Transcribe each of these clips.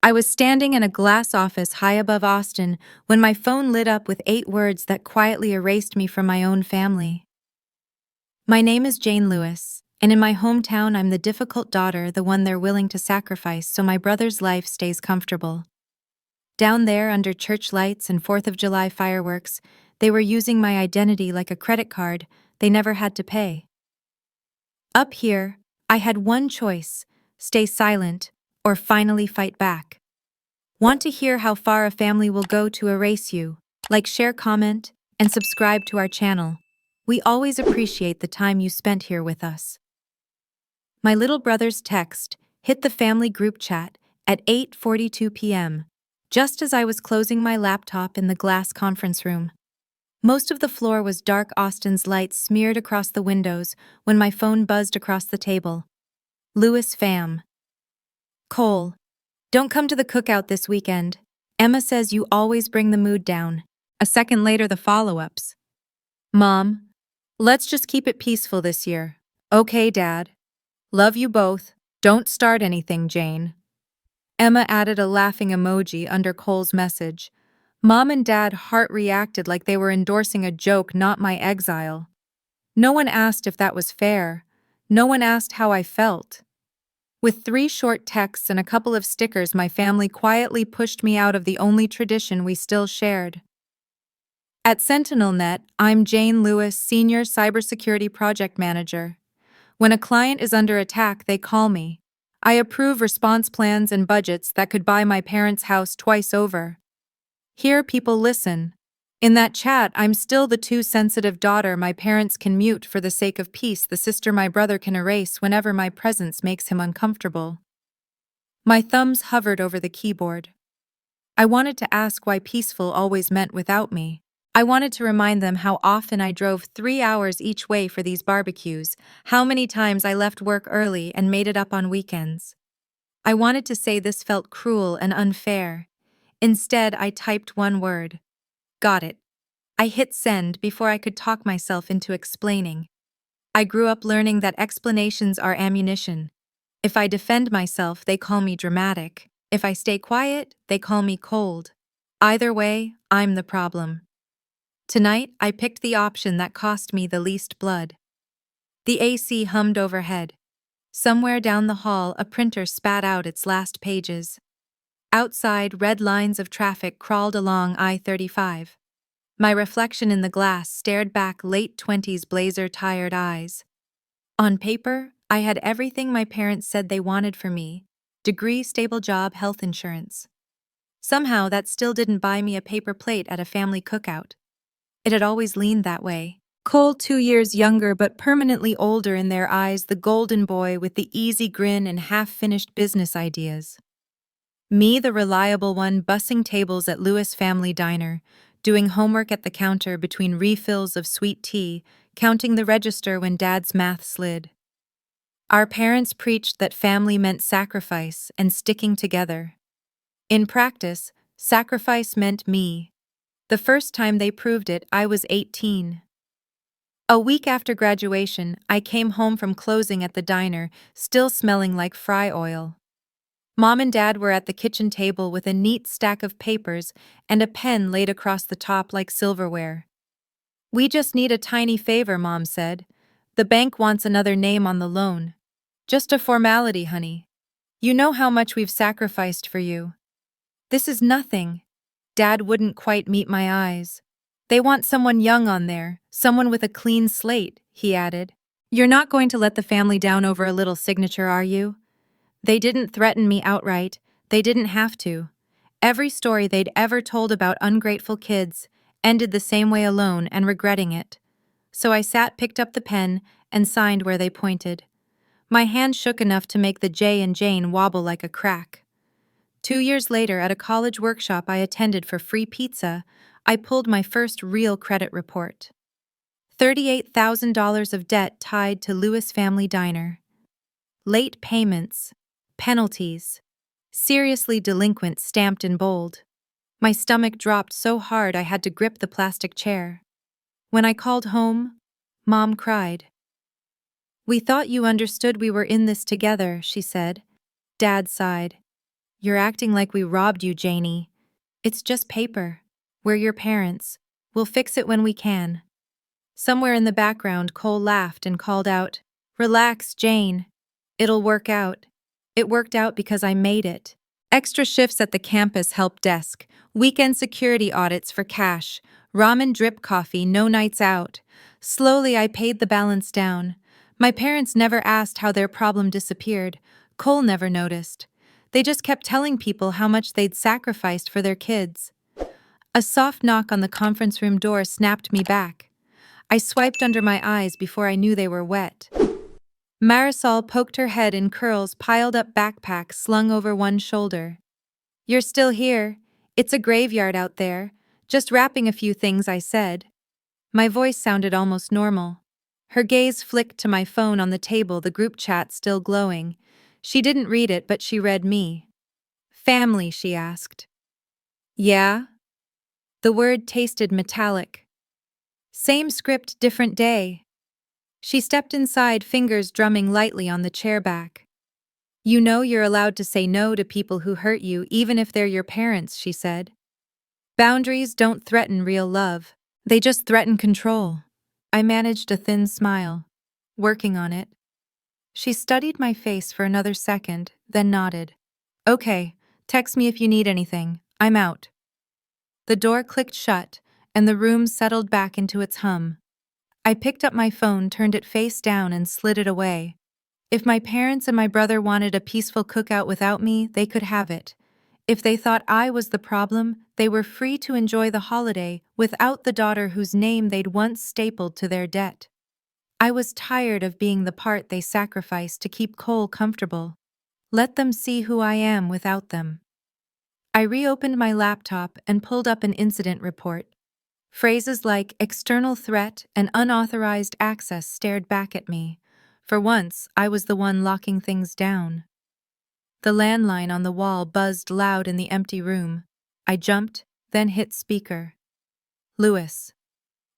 I was standing in a glass office high above Austin when my phone lit up with 8 words that quietly erased me from my own family. My name is Jane Lewis, and in my hometown I'm the difficult daughter, the one they're willing to sacrifice so my brother's life stays comfortable. Down there, under church lights and 4th of July fireworks, they were using my identity like a credit card they never had to pay. Up here, I had one choice: stay silent or finally fight back. Want to hear how far a family will go to erase you? Like, share, comment, and subscribe to our channel. We always appreciate the time you spent here with us. My little brother's text hit the family group chat at 8:42 p.m., just as I was closing my laptop in the glass conference room. Most of the floor was dark, Austin's lights smeared across the windows when my phone buzzed across the table. Lewis fam. Cole. Don't come to the cookout this weekend. Emma says you always bring the mood down. A second later, the follow-ups. Mom. Let's just keep it peaceful this year. Okay, Dad. Love you both. Don't start anything, Jane. Emma added a laughing emoji under Cole's message. Mom and Dad heart reacted like they were endorsing a joke, not my exile. No one asked if that was fair. No one asked how I felt. With 3 short texts and a couple of stickers, my family quietly pushed me out of the only tradition we still shared. At SentinelNet, I'm Jane Lewis, Senior Cybersecurity Project Manager. When a client is under attack, they call me. I approve response plans and budgets that could buy my parents' house twice over. Here, people listen. In that chat, I'm still the too sensitive daughter my parents can mute for the sake of peace, the sister my brother can erase whenever my presence makes him uncomfortable. My thumbs hovered over the keyboard. I wanted to ask why peaceful always meant without me. I wanted to remind them how often I drove 3 hours each way for these barbecues, how many times I left work early and made it up on weekends. I wanted to say this felt cruel and unfair. Instead, I typed one word. Got it. I hit send before I could talk myself into explaining. I grew up learning that explanations are ammunition. If I defend myself, they call me dramatic. If I stay quiet, they call me cold. Either way, I'm the problem. Tonight, I picked the option that cost me the least blood. The AC hummed overhead. Somewhere down the hall, a printer spat out its last pages. Outside, red lines of traffic crawled along I-35. My reflection in the glass stared back, late 20s blazer-tired eyes. On paper, I had everything my parents said they wanted for me: degree, stable job, health insurance. Somehow, that still didn't buy me a paper plate at a family cookout. It had always leaned that way. Cole, 2 years younger but permanently older in their eyes, the golden boy with the easy grin and half-finished business ideas. Me, the reliable one, bussing tables at Lewis Family Diner, doing homework at the counter between refills of sweet tea, counting the register when Dad's math slid. Our parents preached that family meant sacrifice and sticking together. In practice, sacrifice meant me. The first time they proved it, I was 18. A week after graduation, I came home from closing at the diner, still smelling like fry oil. Mom and Dad were at the kitchen table with a neat stack of papers and a pen laid across the top like silverware. We just need a tiny favor, Mom said. The bank wants another name on the loan. Just a formality, honey. You know how much we've sacrificed for you. This is nothing. Dad wouldn't quite meet my eyes. They want someone young on there, someone with a clean slate, he added. You're not going to let the family down over a little signature, are you? They didn't threaten me outright. They didn't have to. Every story they'd ever told about ungrateful kids ended the same way, alone and regretting it. So I picked up the pen, and signed where they pointed. My hand shook enough to make the J in Jane wobble like a crack. 2 years later, at a college workshop I attended for free pizza, I pulled my first real credit report. $38,000 of debt tied to Lewis Family Diner. Late payments, penalties, seriously delinquent stamped in bold. My stomach dropped so hard I had to grip the plastic chair. When I called home, Mom cried. We thought you understood we were in this together, she said. Dad sighed. You're acting like we robbed you, Janie. It's just paper. We're your parents. We'll fix it when we can. Somewhere in the background, Cole laughed and called out, "Relax, Jane. It'll work out." It worked out because I made it. Extra shifts at the campus help desk, weekend security audits for cash, ramen drip coffee, no nights out. Slowly, I paid the balance down. My parents never asked how their problem disappeared. Cole never noticed. They just kept telling people how much they'd sacrificed for their kids. A soft knock on the conference room door snapped me back. I swiped under my eyes before I knew they were wet. Marisol poked her head in Curl's piled-up backpack slung over one shoulder. "You're still here. It's a graveyard out there. Just wrapping a few things," I said. My voice sounded almost normal. Her gaze flicked to my phone on the table, the group chat still glowing. She didn't read it, but she read me. "Family," she asked. "Yeah?" The word tasted metallic. "Same script, different day." She stepped inside, fingers drumming lightly on the chair back. "You know you're allowed to say no to people who hurt you, even if they're your parents," she said. "Boundaries don't threaten real love. They just threaten control." I managed a thin smile. "Working on it." She studied my face for another second, then nodded. "Okay, text me if you need anything. I'm out." The door clicked shut, and the room settled back into its hum. I picked up my phone, turned it face down, and slid it away. If my parents and my brother wanted a peaceful cookout without me, they could have it. If they thought I was the problem, they were free to enjoy the holiday without the daughter whose name they'd once stapled to their debt. I was tired of being the part they sacrificed to keep Cole comfortable. Let them see who I am without them. I reopened my laptop and pulled up an incident report. Phrases like external threat and unauthorized access stared back at me. For once, I was the one locking things down. The landline on the wall buzzed loud in the empty room. I jumped, then hit speaker. "Lewis."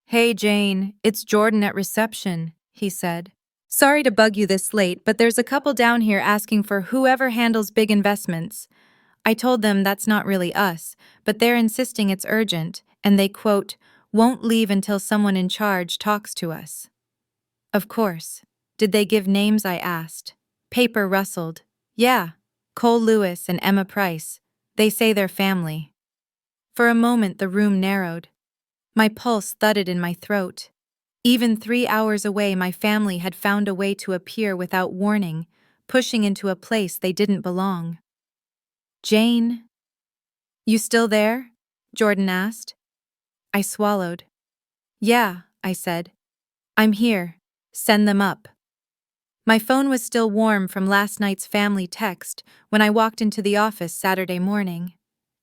"Hey, Jane, it's Jordan at reception," he said. "Sorry to bug you this late, but there's a couple down here asking for whoever handles big investments." I told them that's not really us, but they're insisting it's urgent, and they, quote, "won't leave until someone in charge talks to us." Of course. Did they give names, I asked. Paper rustled. "Yeah, Cole Lewis and Emma Price. They say they're family." For a moment the room narrowed. My pulse thudded in my throat. Even 3 hours away, my family had found a way to appear without warning, pushing into a place they didn't belong. "Jane, you still there?" Jordan asked. I swallowed. "Yeah," I said. "I'm here. Send them up." My phone was still warm from last night's family text when I walked into the office Saturday morning.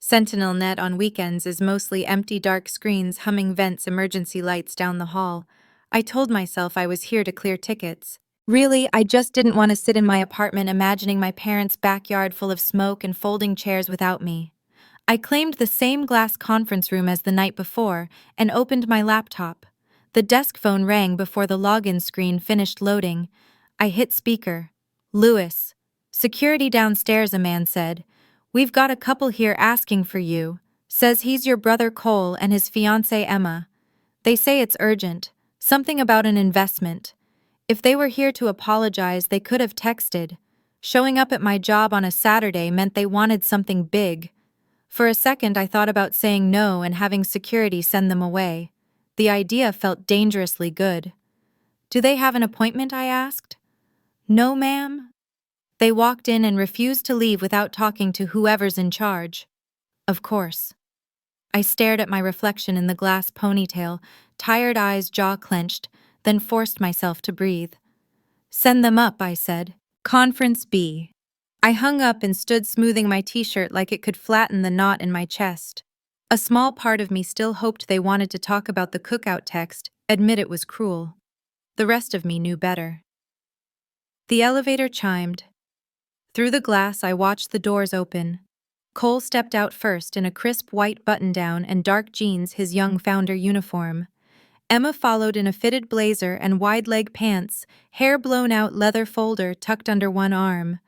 SentinelNet on weekends is mostly empty dark screens, humming vents, emergency lights down the hall. I told myself I was here to clear tickets. Really, I just didn't want to sit in my apartment imagining my parents' backyard full of smoke and folding chairs without me. I claimed the same glass conference room as the night before and opened my laptop. The desk phone rang before the login screen finished loading. I hit speaker. "Lewis. Security downstairs," a man said. "We've got a couple here asking for you. Says he's your brother Cole and his fiancée Emma. They say it's urgent. Something about an investment. If they were here to apologize, they could have texted. Showing up at my job on a Saturday meant they wanted something big." For a second, I thought about saying no and having security send them away. The idea felt dangerously good. "Do they have an appointment?" I asked. "No, ma'am." They walked in and refused to leave without talking to whoever's in charge. Of course. I stared at my reflection in the glass ponytail, tired eyes, jaw clenched, then forced myself to breathe. "Send them up," I said. "Conference B." I hung up and stood smoothing my t-shirt like it could flatten the knot in my chest. A small part of me still hoped they wanted to talk about the cookout text, admit it was cruel. The rest of me knew better. The elevator chimed. Through the glass, I watched the doors open. Cole stepped out first in a crisp white button-down and dark jeans, his young founder uniform. Emma followed in a fitted blazer and wide-leg pants, hair blown out, leather folder tucked under one arm.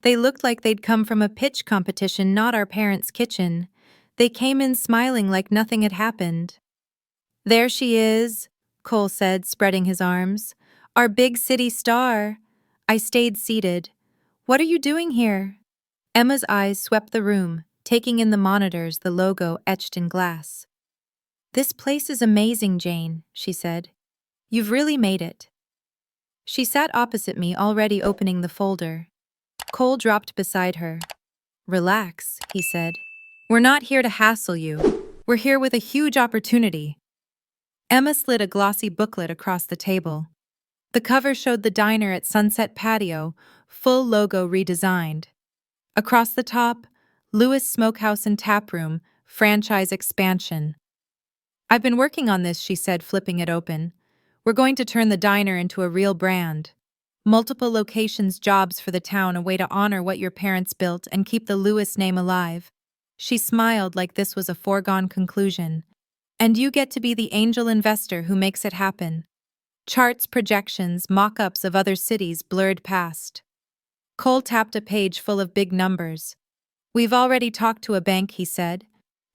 They looked like they'd come from a pitch competition, not our parents' kitchen. They came in smiling like nothing had happened. "There she is," Cole said, spreading his arms. "Our big city star." I stayed seated. "What are you doing here?" Emma's eyes swept the room, taking in the monitors, the logo etched in glass. "This place is amazing, Jane," she said. "You've really made it." She sat opposite me, already opening the folder. Cole dropped beside her. "Relax," he said. "We're not here to hassle you. We're here with a huge opportunity." Emma slid a glossy booklet across the table. The cover showed the diner at Sunset Patio, full logo redesigned. Across the top, Lewis Smokehouse and Taproom, franchise expansion. "I've been working on this," she said, flipping it open. "We're going to turn the diner into a real brand. Multiple locations, jobs for the town, a way to honor what your parents built and keep the Lewis name alive." She smiled like this was a foregone conclusion. "And you get to be the angel investor who makes it happen." Charts, projections, mock-ups of other cities blurred past. Cole tapped a page full of big numbers. "We've already talked to a bank," he said.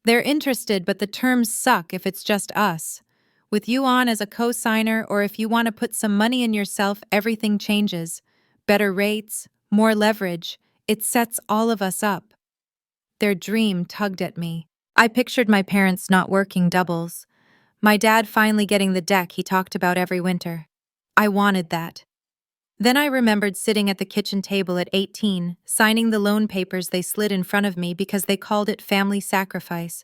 "They're interested, but the terms suck if it's just us. With you on as a co-signer, or if you want to put some money in yourself, everything changes. Better rates, more leverage. It sets all of us up." Their dream tugged at me. I pictured my parents not working doubles. My dad finally getting the deck he talked about every winter. I wanted that. Then I remembered sitting at the kitchen table at 18, signing the loan papers they slid in front of me because they called it family sacrifice.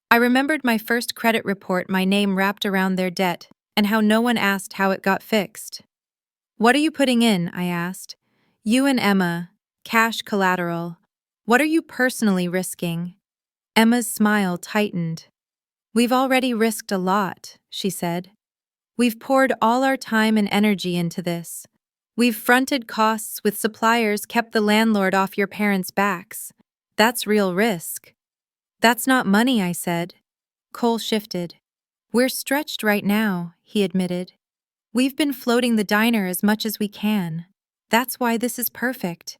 I remembered my first credit report, my name wrapped around their debt, and how no one asked how it got fixed. "What are you putting in?" I asked. "You and Emma. Cash collateral. What are you personally risking?" Emma's smile tightened. "We've already risked a lot," she said. "We've poured all our time and energy into this. We've fronted costs with suppliers, kept the landlord off your parents' backs. That's real risk." "That's not money," I said. Cole shifted. "We're stretched right now," he admitted. "We've been floating the diner as much as we can. That's why this is perfect.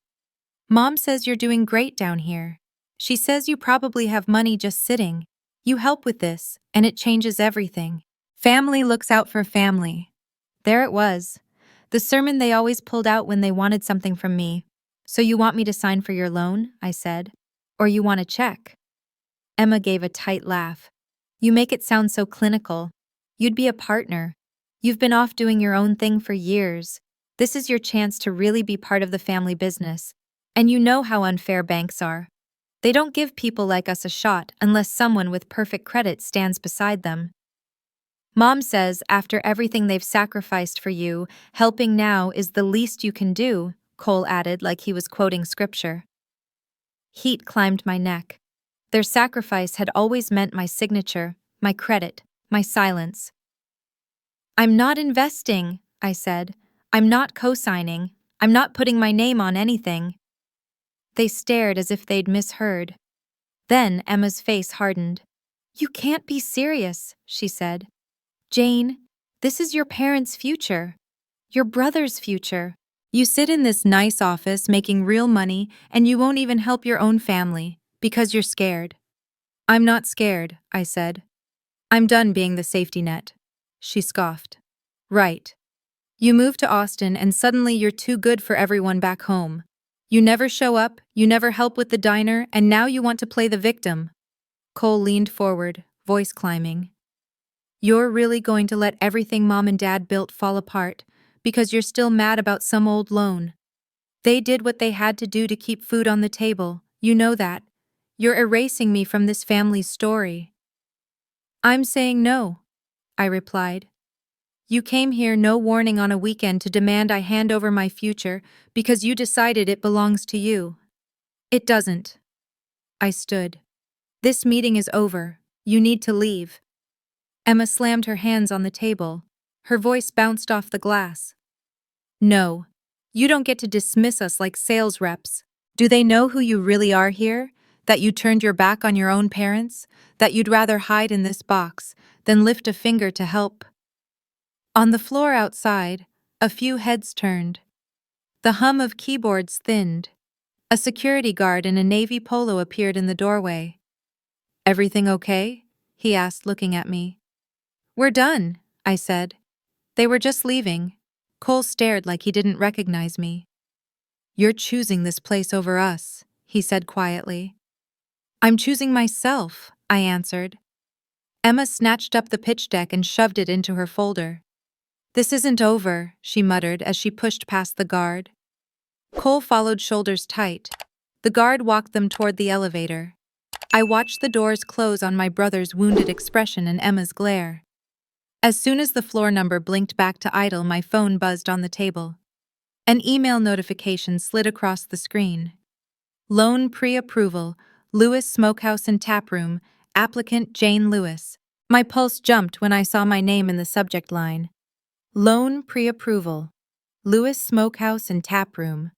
Mom says you're doing great down here. She says you probably have money just sitting. You help with this, and it changes everything. Family looks out for family." There it was. The sermon they always pulled out when they wanted something from me. "So you want me to sign for your loan?" I said. "Or you want a check?" Emma gave a tight laugh. "You make it sound so clinical. You'd be a partner. You've been off doing your own thing for years. This is your chance to really be part of the family business. And you know how unfair banks are. They don't give people like us a shot unless someone with perfect credit stands beside them. Mom says after everything they've sacrificed for you, helping now is the least you can do," Cole added like he was quoting scripture. Heat climbed my neck. Their sacrifice had always meant my signature, my credit, my silence. "I'm not investing," I said. "I'm not co-signing. I'm not putting my name on anything." They stared as if they'd misheard. Then Emma's face hardened. "You can't be serious," she said. "Jane, this is your parents' future. Your brother's future. You sit in this nice office making real money and you won't even help your own family because you're scared." "I'm not scared," I said. "I'm done being the safety net." She scoffed. "Right. You move to Austin and suddenly you're too good for everyone back home. You never show up, you never help with the diner, and now you want to play the victim." Cole leaned forward, voice climbing. "You're really going to let everything Mom and Dad built fall apart because you're still mad about some old loan? They did what they had to do to keep food on the table, you know that. You're erasing me from this family's story." "I'm saying no," I replied. "You came here no warning on a weekend to demand I hand over my future because you decided it belongs to you. It doesn't." I stood. "This meeting is over. You need to leave." Emma slammed her hands on the table. Her voice bounced off the glass. "No. You don't get to dismiss us like sales reps. Do they know who you really are here? That you turned your back on your own parents? That you'd rather hide in this box than lift a finger to help?" On the floor outside, a few heads turned. The hum of keyboards thinned. A security guard in a navy polo appeared in the doorway. "Everything okay?" he asked, looking at me. "We're done," I said. "They were just leaving." Cole stared like he didn't recognize me. "You're choosing this place over us," he said quietly. "I'm choosing myself," I answered. Emma snatched up the pitch deck and shoved it into her folder. "This isn't over," she muttered as she pushed past the guard. Cole followed, shoulders tight. The guard walked them toward the elevator. I watched the doors close on my brother's wounded expression and Emma's glare. As soon as the floor number blinked back to idle, my phone buzzed on the table. An email notification slid across the screen. "Loan pre-approval, Lewis Smokehouse and Taproom, applicant Jane Lewis." My pulse jumped when I saw my name in the subject line. "Loan pre-approval, Lewis Smokehouse and Taproom,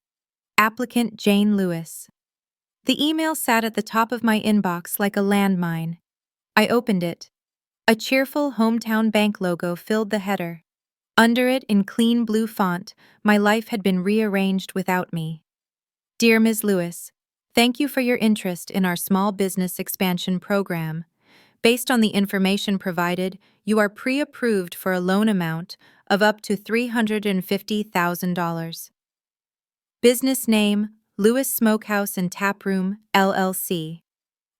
applicant Jane Lewis." The email sat at the top of my inbox like a landmine. I opened it. A cheerful hometown bank logo filled the header. Under it, in clean blue font, my life had been rearranged without me. "Dear Ms. Lewis, thank you for your interest in our small business expansion program. Based on the information provided, you are pre-approved for a loan amount of up to $350,000. Business name, Lewis Smokehouse and Taproom, LLC.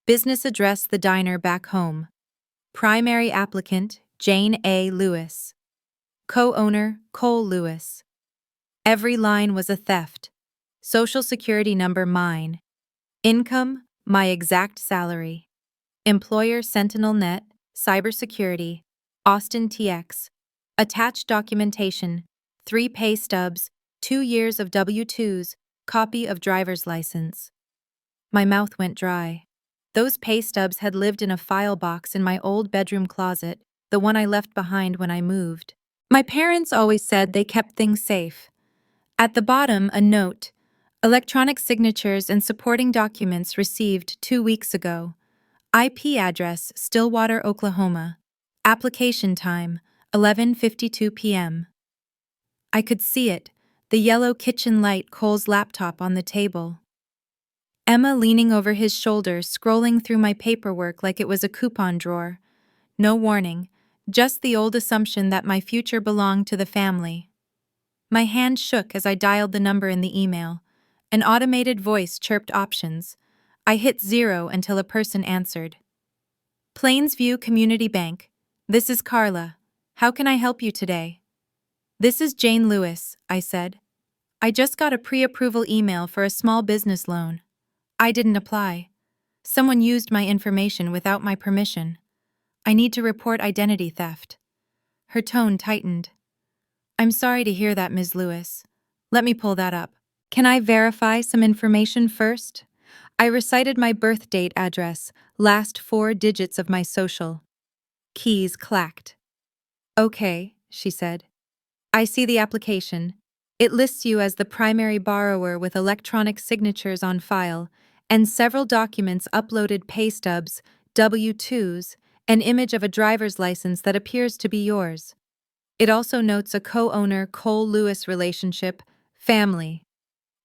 Business address, the diner back home. Primary applicant, Jane A. Lewis. Co-owner, Cole Lewis. Every line was a theft. Social security number, mine. Income, my exact salary. Employer, Sentinel Net, Cybersecurity, Austin TX. Attached documentation, 3 pay stubs, 2 years of W-2s, copy of driver's license." My mouth went dry. Those pay stubs had lived in a file box in my old bedroom closet, the one I left behind when I moved. My parents always said they kept things safe. At the bottom, a note: "Electronic signatures and supporting documents received 2 weeks ago. IP address, Stillwater, Oklahoma. Application time, 11:52 p.m. I could see it, the yellow kitchen light, Cole's laptop on the table. Emma leaning over his shoulder, scrolling through my paperwork like it was a coupon drawer. No warning, just the old assumption that my future belonged to the family. My hand shook as I dialed the number in the email. An automated voice chirped options. I hit 0 until a person answered. "Plainsview Community Bank. This is Carla. How can I help you today?" "This is Jane Lewis," I said. "I just got a pre-approval email for a small business loan. I didn't apply. Someone used my information without my permission. I need to report identity theft." Her tone tightened. "I'm sorry to hear that, Ms. Lewis. Let me pull that up. Can I verify some information first?" I recited my birth date, address, last 4 digits of my social. Keys clacked. "Okay," she said. "I see the application. It lists you as the primary borrower with electronic signatures on file and several documents uploaded: pay stubs, W-2s, an image of a driver's license that appears to be yours. It also notes a co-owner, Cole Lewis relationship, family."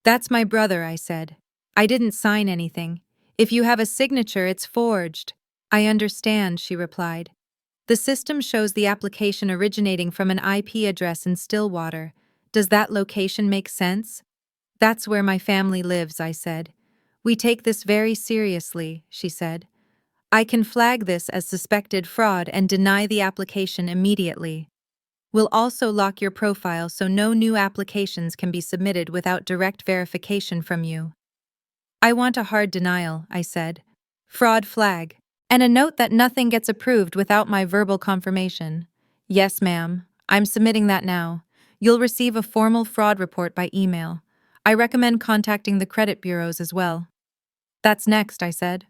"That's my brother," I said. "I didn't sign anything. If you have a signature, it's forged." "I understand," she replied. "The system shows the application originating from an IP address in Stillwater. Does that location make sense?" "That's where my family lives," I said. "We take this very seriously," she said. "I can flag this as suspected fraud and deny the application immediately. We'll also lock your profile so no new applications can be submitted without direct verification from you." "I want a hard denial," I said. "Fraud flag. And a note that nothing gets approved without my verbal confirmation." "Yes, ma'am. I'm submitting that now. You'll receive a formal fraud report by email. I recommend contacting the credit bureaus as well." "That's next," I said.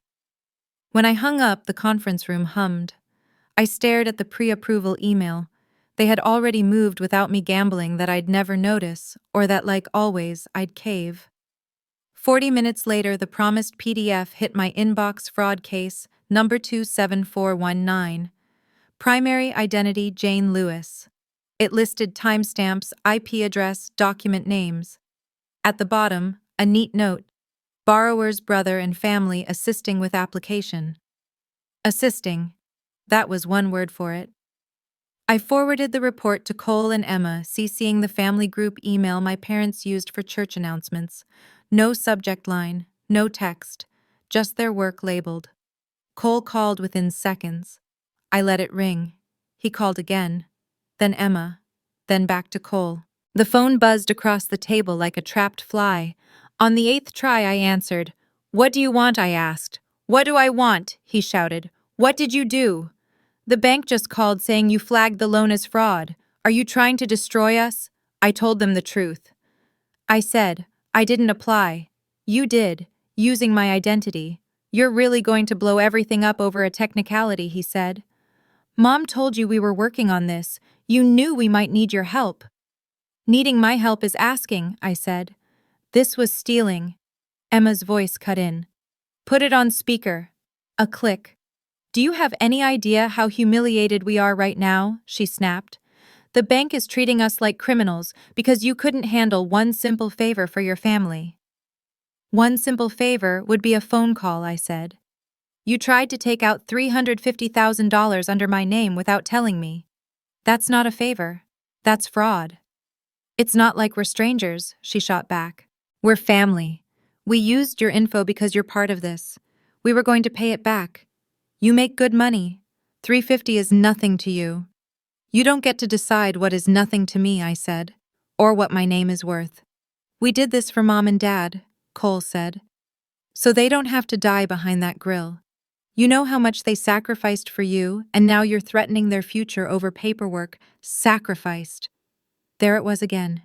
When I hung up, the conference room hummed. I stared at the pre-approval email. They had already moved without me gambling that I'd never notice, or that, like always, I'd cave. 40 minutes later, the promised PDF hit my inbox: fraud case, number 27419. Primary identity, Jane Lewis. It listed timestamps, IP address, document names. At the bottom, a neat note: borrower's brother and family assisting with application. Assisting. That was one word for it. I forwarded the report to Cole and Emma, CCing the family group email my parents used for church announcements. No subject line, no text, just their work labeled. Cole called within seconds. I let it ring. He called again. Then Emma. Then back to Cole. The phone buzzed across the table like a trapped fly. On the 8th try, I answered. "What do you want?" I asked. "What do I want?" he shouted. "What did you do?" "The bank just called saying you flagged the loan as fraud. Are you trying to destroy us?" I told them the truth. I said, "I didn't apply. You did, using my identity. You're really going to blow everything up over a technicality," he said. "Mom told you we were working on this. You knew we might need your help." "Needing my help is asking," I said. "This was stealing." Emma's voice cut in. "Put it on speaker." A click. "Do you have any idea how humiliated we are right now?" she snapped. "The bank is treating us like criminals because you couldn't handle one simple favor for your family." "One simple favor would be a phone call," I said. "You tried to take out $350,000 under my name without telling me. That's not a favor. That's fraud." "It's not like we're strangers," she shot back. "We're family. We used your info because you're part of this. We were going to pay it back. You make good money. $350 is nothing to you." "You don't get to decide what is nothing to me," I said, "or what my name is worth." "We did this for Mom and Dad," Cole said, "so they don't have to die behind that grill. You know how much they sacrificed for you, and now you're threatening their future over paperwork. Sacrificed." There it was again.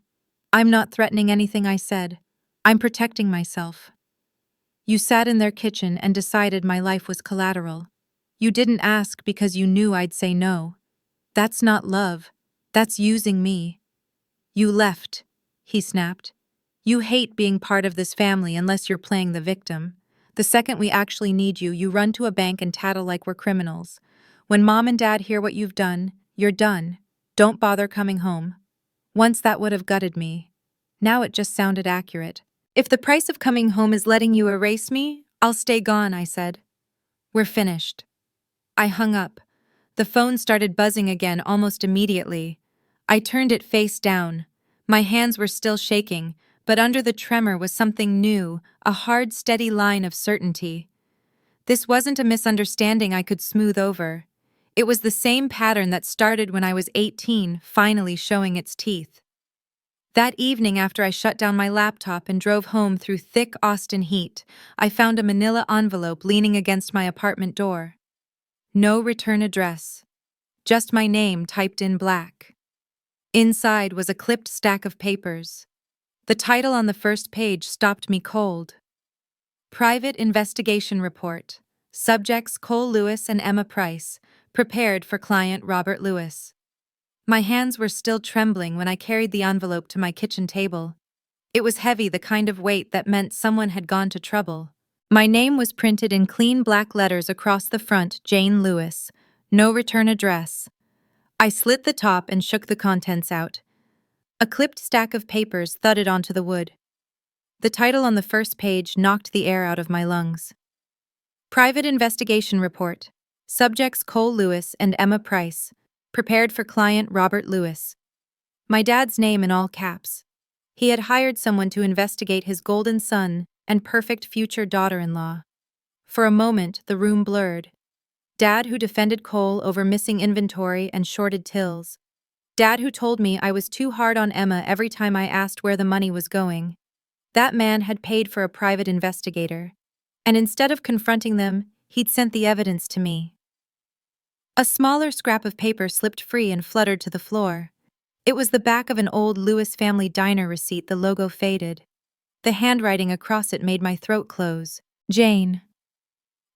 "I'm not threatening anything," I said. "I'm protecting myself." "You sat in their kitchen and decided my life was collateral. You didn't ask because you knew I'd say no. That's not love. That's using me." "You left," he snapped. "You hate being part of this family unless you're playing the victim. The second we actually need you, you run to a bank and tattle like we're criminals. When Mom and Dad hear what you've done, you're done. Don't bother coming home." Once that would have gutted me. Now it just sounded accurate. "If the price of coming home is letting you erase me, I'll stay gone," I said. "We're finished." I hung up. The phone started buzzing again almost immediately. I turned it face down. My hands were still shaking, but under the tremor was something new, a hard, steady line of certainty. This wasn't a misunderstanding I could smooth over. It was the same pattern that started when I was 18, finally showing its teeth. That evening, after I shut down my laptop and drove home through thick Austin heat, I found a manila envelope leaning against my apartment door. No return address. Just my name typed in black. Inside was a clipped stack of papers. The title on the first page stopped me cold. Private Investigation Report. Subjects Cole Lewis and Emma Price. Prepared for client Robert Lewis. My hands were still trembling when I carried the envelope to my kitchen table. It was heavy, the kind of weight that meant someone had gone to trouble. My name was printed in clean black letters across the front, Jane Lewis. No return address. I slit the top and shook the contents out. A clipped stack of papers thudded onto the wood. The title on the first page knocked the air out of my lungs. Private Investigation Report. Subjects Cole Lewis and Emma Price. Prepared for client Robert Lewis. My dad's name in all caps. He had hired someone to investigate his golden son and perfect future daughter-in-law. For a moment, the room blurred. Dad who defended Cole over missing inventory and shorted tills. Dad who told me I was too hard on Emma every time I asked where the money was going. That man had paid for a private investigator. And instead of confronting them, he'd sent the evidence to me. A smaller scrap of paper slipped free and fluttered to the floor. It was the back of an old Lewis family diner receipt, the logo faded. The handwriting across it made my throat close. Jane.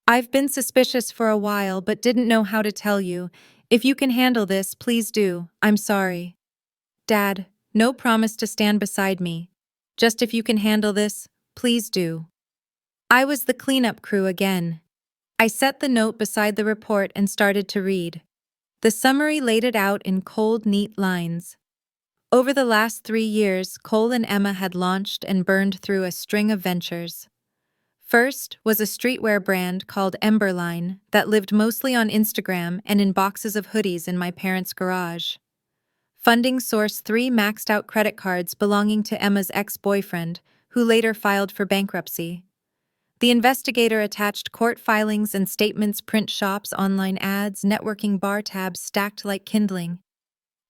I've been suspicious for a while but didn't know how to tell you. If you can handle this, please do. I'm sorry. Dad, no promise to stand beside me. Just if you can handle this, please do. I was the cleanup crew again. I set the note beside the report and started to read. The summary laid it out in cold, neat lines. Over the last 3 years, Cole and Emma had launched and burned through a string of ventures. First was a streetwear brand called Emberline that lived mostly on Instagram and in boxes of hoodies in my parents' garage. Funding source 3 maxed out credit cards belonging to Emma's ex-boyfriend, who later filed for bankruptcy. The investigator attached court filings and statements, print shops, online ads, networking bar tabs stacked like kindling.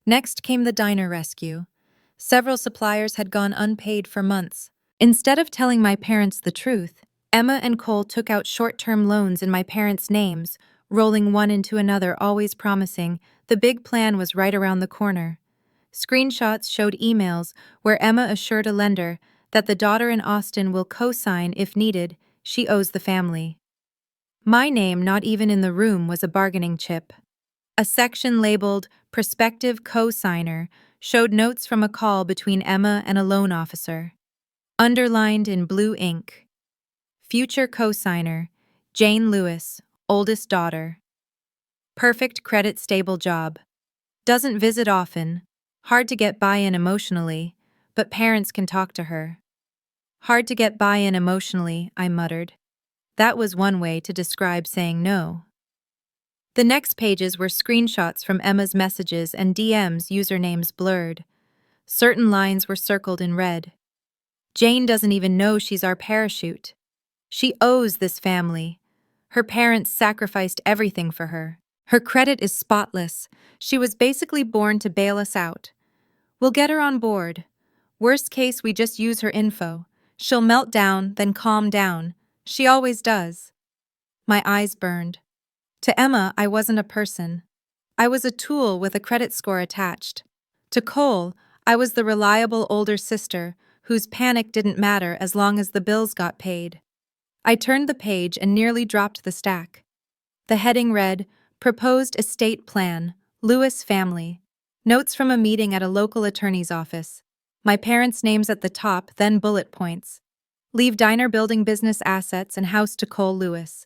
Next came the diner rescue. Several suppliers had gone unpaid for months. Instead of telling my parents the truth, Emma and Cole took out short-term loans in my parents' names, rolling one into another, always promising the big plan was right around the corner. Screenshots showed emails where Emma assured a lender that the daughter in Austin will co-sign if needed. She owes the family. My name, not even in the room, was a bargaining chip. A section labeled Prospective Co-signer showed notes from a call between Emma and a loan officer. Underlined in blue ink. Future co-signer, Jane Lewis, oldest daughter. Perfect credit, stable job. Doesn't visit often. Hard to get buy-in emotionally, but parents can talk to her. Hard to get buy-in emotionally, I muttered. That was one way to describe saying no. The next pages were screenshots from Emma's messages and DMs, usernames blurred. Certain lines were circled in red. Jane doesn't even know she's our parachute. She owes this family. Her parents sacrificed everything for her. Her credit is spotless. She was basically born to bail us out. We'll get her on board. Worst case, we just use her info. She'll melt down, then calm down. She always does. My eyes burned. To Emma, I wasn't a person. I was a tool with a credit score attached. To Cole, I was the reliable older sister whose panic didn't matter as long as the bills got paid. I turned the page and nearly dropped the stack. The heading read, Proposed Estate Plan, Lewis Family. Notes from a meeting at a local attorney's office. My parents' names at the top, then bullet points. Leave diner building business assets and house to Cole Lewis.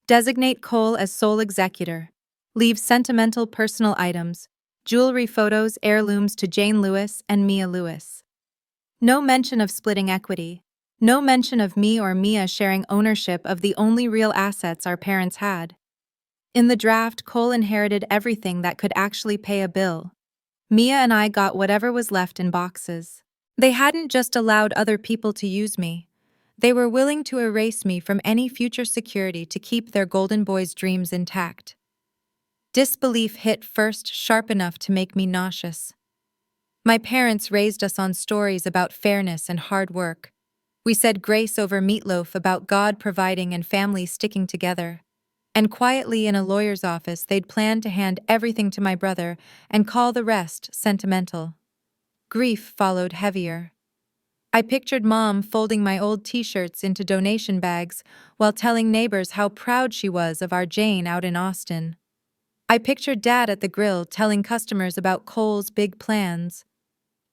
Designate Cole as sole executor. Leave sentimental personal items, jewelry, photos, heirlooms to Jane Lewis and Mia Lewis. No mention of splitting equity. No mention of me or Mia sharing ownership of the only real assets our parents had. In the draft, Cole inherited everything that could actually pay a bill. Mia and I got whatever was left in boxes. They hadn't just allowed other people to use me. They were willing to erase me from any future security to keep their golden boy's dreams intact. Disbelief hit first, sharp enough to make me nauseous. My parents raised us on stories about fairness and hard work. We said grace over meatloaf about God providing and families sticking together. And quietly in a lawyer's office, they'd planned to hand everything to my brother and call the rest sentimental. Grief followed heavier. I pictured Mom folding my old t-shirts into donation bags while telling neighbors how proud she was of our Jane out in Austin. I pictured Dad at the grill telling customers about Cole's big plans.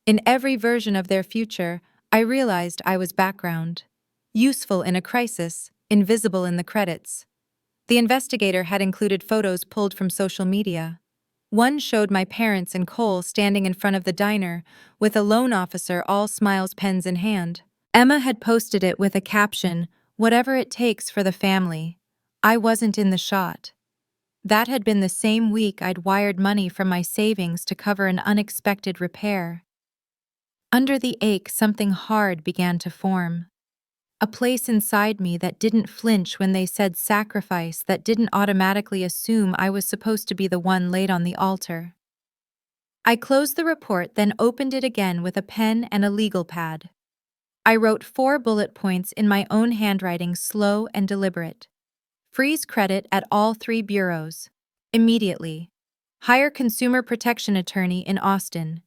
In every version of their future, I realized I was background. Useful in a crisis, invisible in the credits. The investigator had included photos pulled from social media. One showed my parents and Cole standing in front of the diner, with a loan officer, all smiles, pens in hand. Emma had posted it with a caption, "Whatever it takes for the family." I wasn't in the shot. That had been the same week I'd wired money from my savings to cover an unexpected repair. Under the ache, something hard began to form. A place inside me that didn't flinch when they said sacrifice, that didn't automatically assume I was supposed to be the one laid on the altar. I closed the report, then opened it again with a pen and a legal pad. I wrote 4 bullet points in my own handwriting, slow and deliberate. Freeze credit at all 3 bureaus. Immediately. Hire consumer protection attorney in Austin.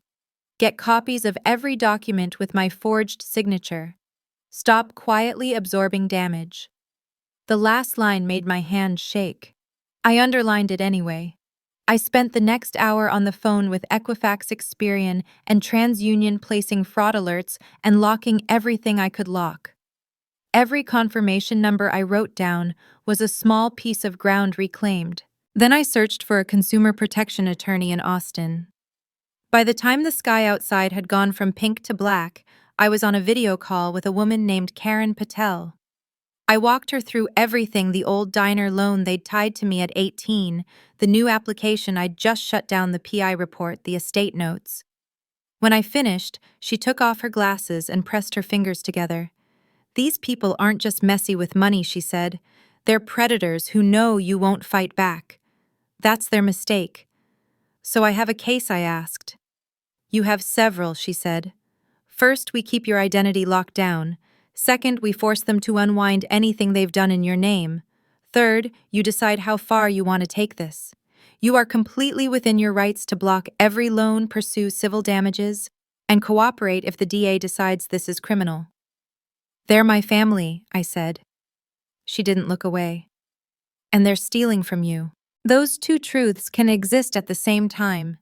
Get copies of every document with my forged signature. Stop quietly absorbing damage. The last line made my hand shake. I underlined it anyway. I spent the next hour on the phone with Equifax, Experian, and TransUnion, placing fraud alerts and locking everything I could lock. Every confirmation number I wrote down was a small piece of ground reclaimed. Then I searched for a consumer protection attorney in Austin. By the time the sky outside had gone from pink to black, I was on a video call with a woman named Karen Patel. I walked her through everything: the old diner loan they'd tied to me at 18, the new application I'd just shut down, the PI report, the estate notes. When I finished, she took off her glasses and pressed her fingers together. "These people aren't just messy with money," she said. "They're predators who know you won't fight back. That's their mistake." "So I have a case?" I asked. "You have several," she said. "First, we keep your identity locked down. Second, we force them to unwind anything they've done in your name. Third, you decide how far you want to take this. You are completely within your rights to block every loan, pursue civil damages, and cooperate if the DA decides this is criminal." "They're my family," I said. She didn't look away. "And they're stealing from you. Those two truths can exist at the same time.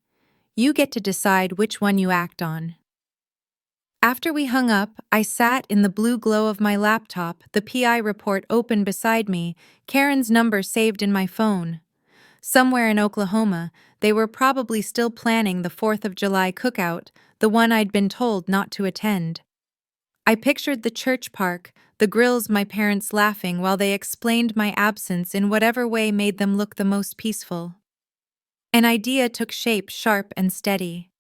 You get to decide which one you act on." After we hung up, I sat in the blue glow of my laptop, the PI report open beside me, Karen's number saved in my phone. Somewhere in Oklahoma, they were probably still planning the 4th of July cookout, the one I'd been told not to attend. I pictured the church park, the grills, my parents laughing while they explained my absence in whatever way made them look the most peaceful. An idea took shape, sharp and steady.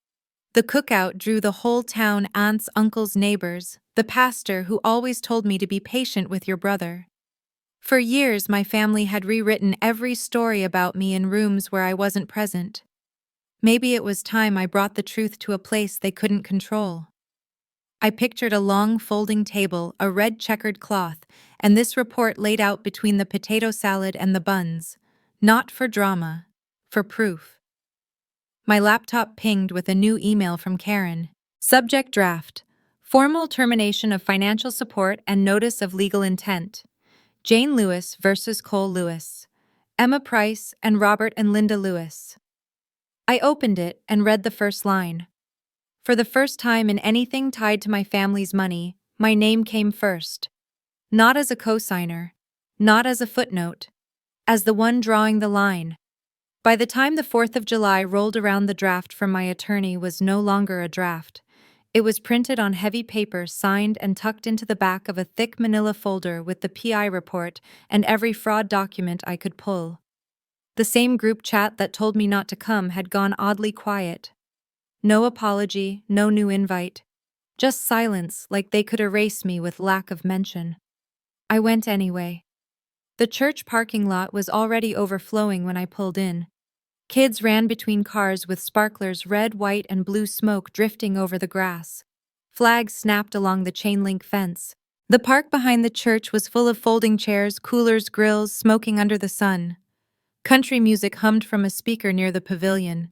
The cookout drew the whole town: aunts, uncles, neighbors, the pastor who always told me to be patient with your brother. For years, my family had rewritten every story about me in rooms where I wasn't present. Maybe it was time I brought the truth to a place they couldn't control. I pictured a long folding table, a red checkered cloth, and this report laid out between the potato salad and the buns. Not for drama, for proof. My laptop pinged with a new email from Karen. Subject: draft. Formal termination of financial support and notice of legal intent. Jane Lewis versus Cole Lewis. Emma Price and Robert and Linda Lewis. I opened it and read the first line. For the first time in anything tied to my family's money, my name came first. Not as a cosigner, not as a footnote, as the one drawing the line. By the time the 4th of July rolled around, the draft from my attorney was no longer a draft. It was printed on heavy paper, signed and tucked into the back of a thick manila folder with the PI report and every fraud document I could pull. The same group chat that told me not to come had gone oddly quiet. No apology, no new invite. Just silence, like they could erase me with lack of mention. I went anyway. The church parking lot was already overflowing when I pulled in. Kids ran between cars with sparklers, red, white, and blue smoke drifting over the grass. Flags snapped along the chain-link fence. The park behind the church was full of folding chairs, coolers, grills, smoking under the sun. Country music hummed from a speaker near the pavilion.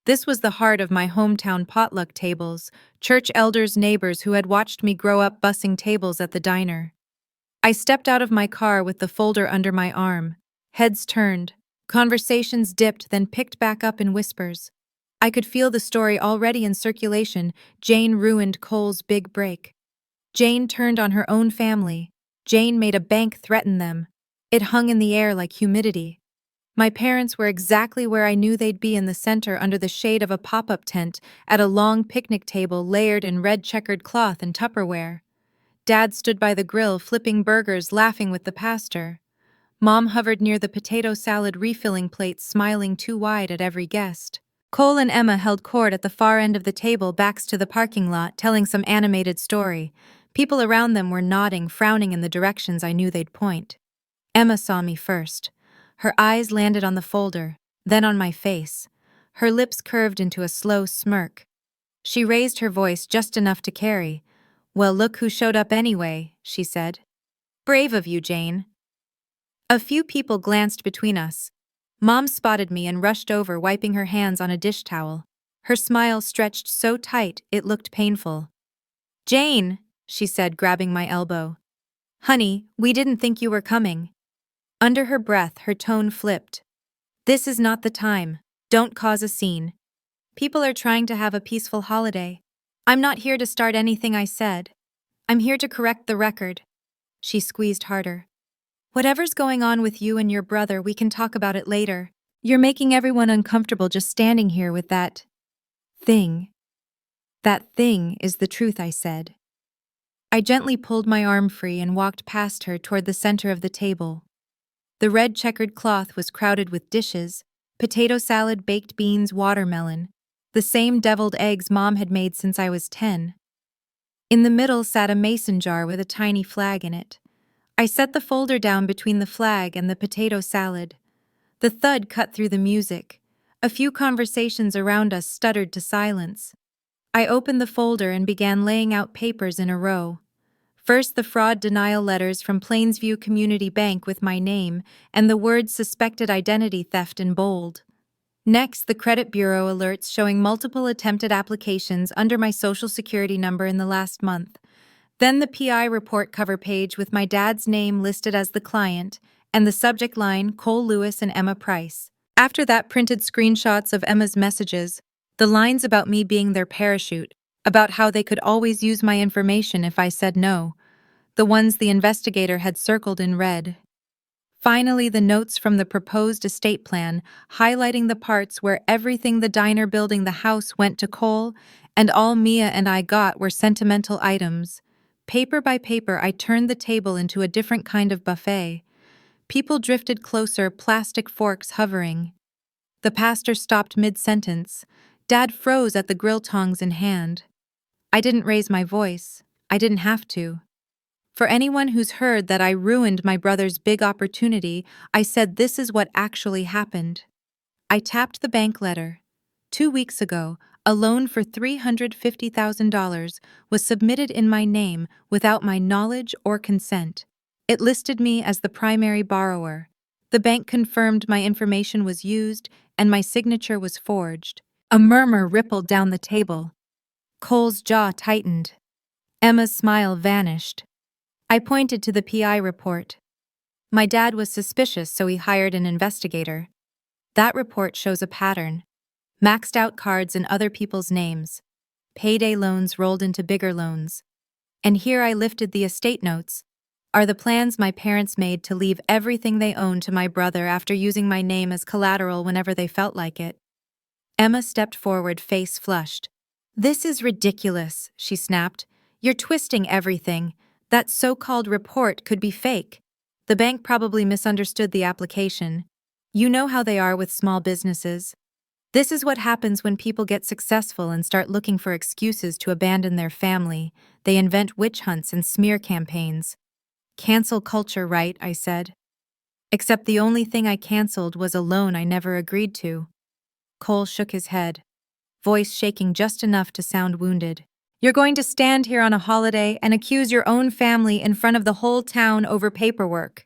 This was the heart of my hometown potluck tables, church elders, neighbors who had watched me grow up bussing tables at the diner. I stepped out of my car with the folder under my arm. Heads turned. Conversations dipped, then picked back up in whispers. I could feel the story already in circulation. Jane ruined Cole's big break. Jane turned on her own family. Jane made a bank threaten them. It hung in the air like humidity. My parents were exactly where I knew they'd be: in the center, under the shade of a pop-up tent, at a long picnic table layered in red checkered cloth and Tupperware. Dad stood by the grill, flipping burgers, laughing with the pastor. Mom hovered near the potato salad refilling plates, smiling too wide at every guest. Cole and Emma held court at the far end of the table, backs to the parking lot, telling some animated story. People around them were nodding, frowning in the directions I knew they'd point. Emma saw me first. Her eyes landed on the folder, then on my face. Her lips curved into a slow smirk. She raised her voice just enough to carry. "Well, look who showed up anyway," she said. "Brave of you, Jane." A few people glanced between us. Mom spotted me and rushed over, wiping her hands on a dish towel. Her smile stretched so tight it looked painful. "Jane," she said, grabbing my elbow. "Honey, we didn't think you were coming." Under her breath, her tone flipped. "This is not the time. Don't cause a scene. People are trying to have a peaceful holiday. I'm not here to start anything," I said. "I'm here to correct the record." She squeezed harder. "Whatever's going on with you and your brother, we can talk about it later. You're making everyone uncomfortable just standing here with that thing." "That thing is the truth," I said. I gently pulled my arm free and walked past her toward the center of the table. The red checkered cloth was crowded with dishes: potato salad, baked beans, watermelon, the same deviled eggs Mom had made since I was 10. In the middle sat a mason jar with a tiny flag in it. I set the folder down between the flag and the potato salad. The thud cut through the music. A few conversations around us stuttered to silence. I opened the folder and began laying out papers in a row. First, the fraud denial letters from Plainsview Community Bank with my name and the words suspected identity theft in bold. Next, the credit bureau alerts showing multiple attempted applications under my social security number in the last month. Then the PI report cover page with my dad's name listed as the client and the subject line Cole Lewis and Emma Price. After that, printed screenshots of Emma's messages, the lines about me being their parachute, about how they could always use my information if I said no, the ones the investigator had circled in red. Finally, the notes from the proposed estate plan, highlighting the parts where everything the diner building the house went to Cole, and all Mia and I got were sentimental items. Paper by paper, I turned the table into a different kind of buffet. People drifted closer, plastic forks hovering. The pastor stopped mid-sentence. Dad froze at the grill tongs in hand. I didn't raise my voice. I didn't have to. For anyone who's heard that I ruined my brother's big opportunity, I said this is what actually happened. I tapped the bank letter. 2 weeks ago, a loan for $350,000 was submitted in my name without my knowledge or consent. It listed me as the primary borrower. The bank confirmed my information was used and my signature was forged. A murmur rippled down the table. Cole's jaw tightened. Emma's smile vanished. I pointed to the PI report. My dad was suspicious, so he hired an investigator. That report shows a pattern. Maxed out cards in other people's names. Payday loans rolled into bigger loans. And here I lifted the estate notes. Are the plans my parents made to leave everything they own to my brother after using my name as collateral whenever they felt like it. Emma stepped forward, face flushed. "This is ridiculous," she snapped. "You're twisting everything. That so-called report could be fake. The bank probably misunderstood the application. You know how they are with small businesses. This is what happens when people get successful and start looking for excuses to abandon their family. They invent witch hunts and smear campaigns." "Cancel culture, right?" I said. "Except the only thing I canceled was a loan I never agreed to." Cole shook his head, voice shaking just enough to sound wounded. "You're going to stand here on a holiday and accuse your own family in front of the whole town over paperwork.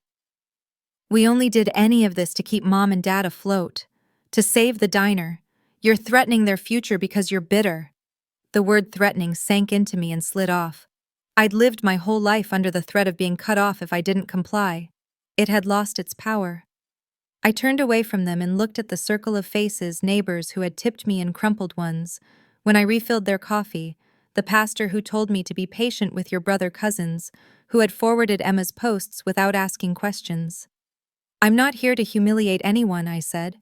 We only did any of this to keep Mom and Dad afloat, to save the diner. You're threatening their future because you're bitter." The word threatening sank into me and slid off. I'd lived my whole life under the threat of being cut off if I didn't comply. It had lost its power. I turned away from them and looked at the circle of faces, neighbors who had tipped me in crumpled ones. When I refilled their coffee, the pastor who told me to be patient with your brother cousins, who had forwarded Emma's posts without asking questions. "I'm not here to humiliate anyone," I said.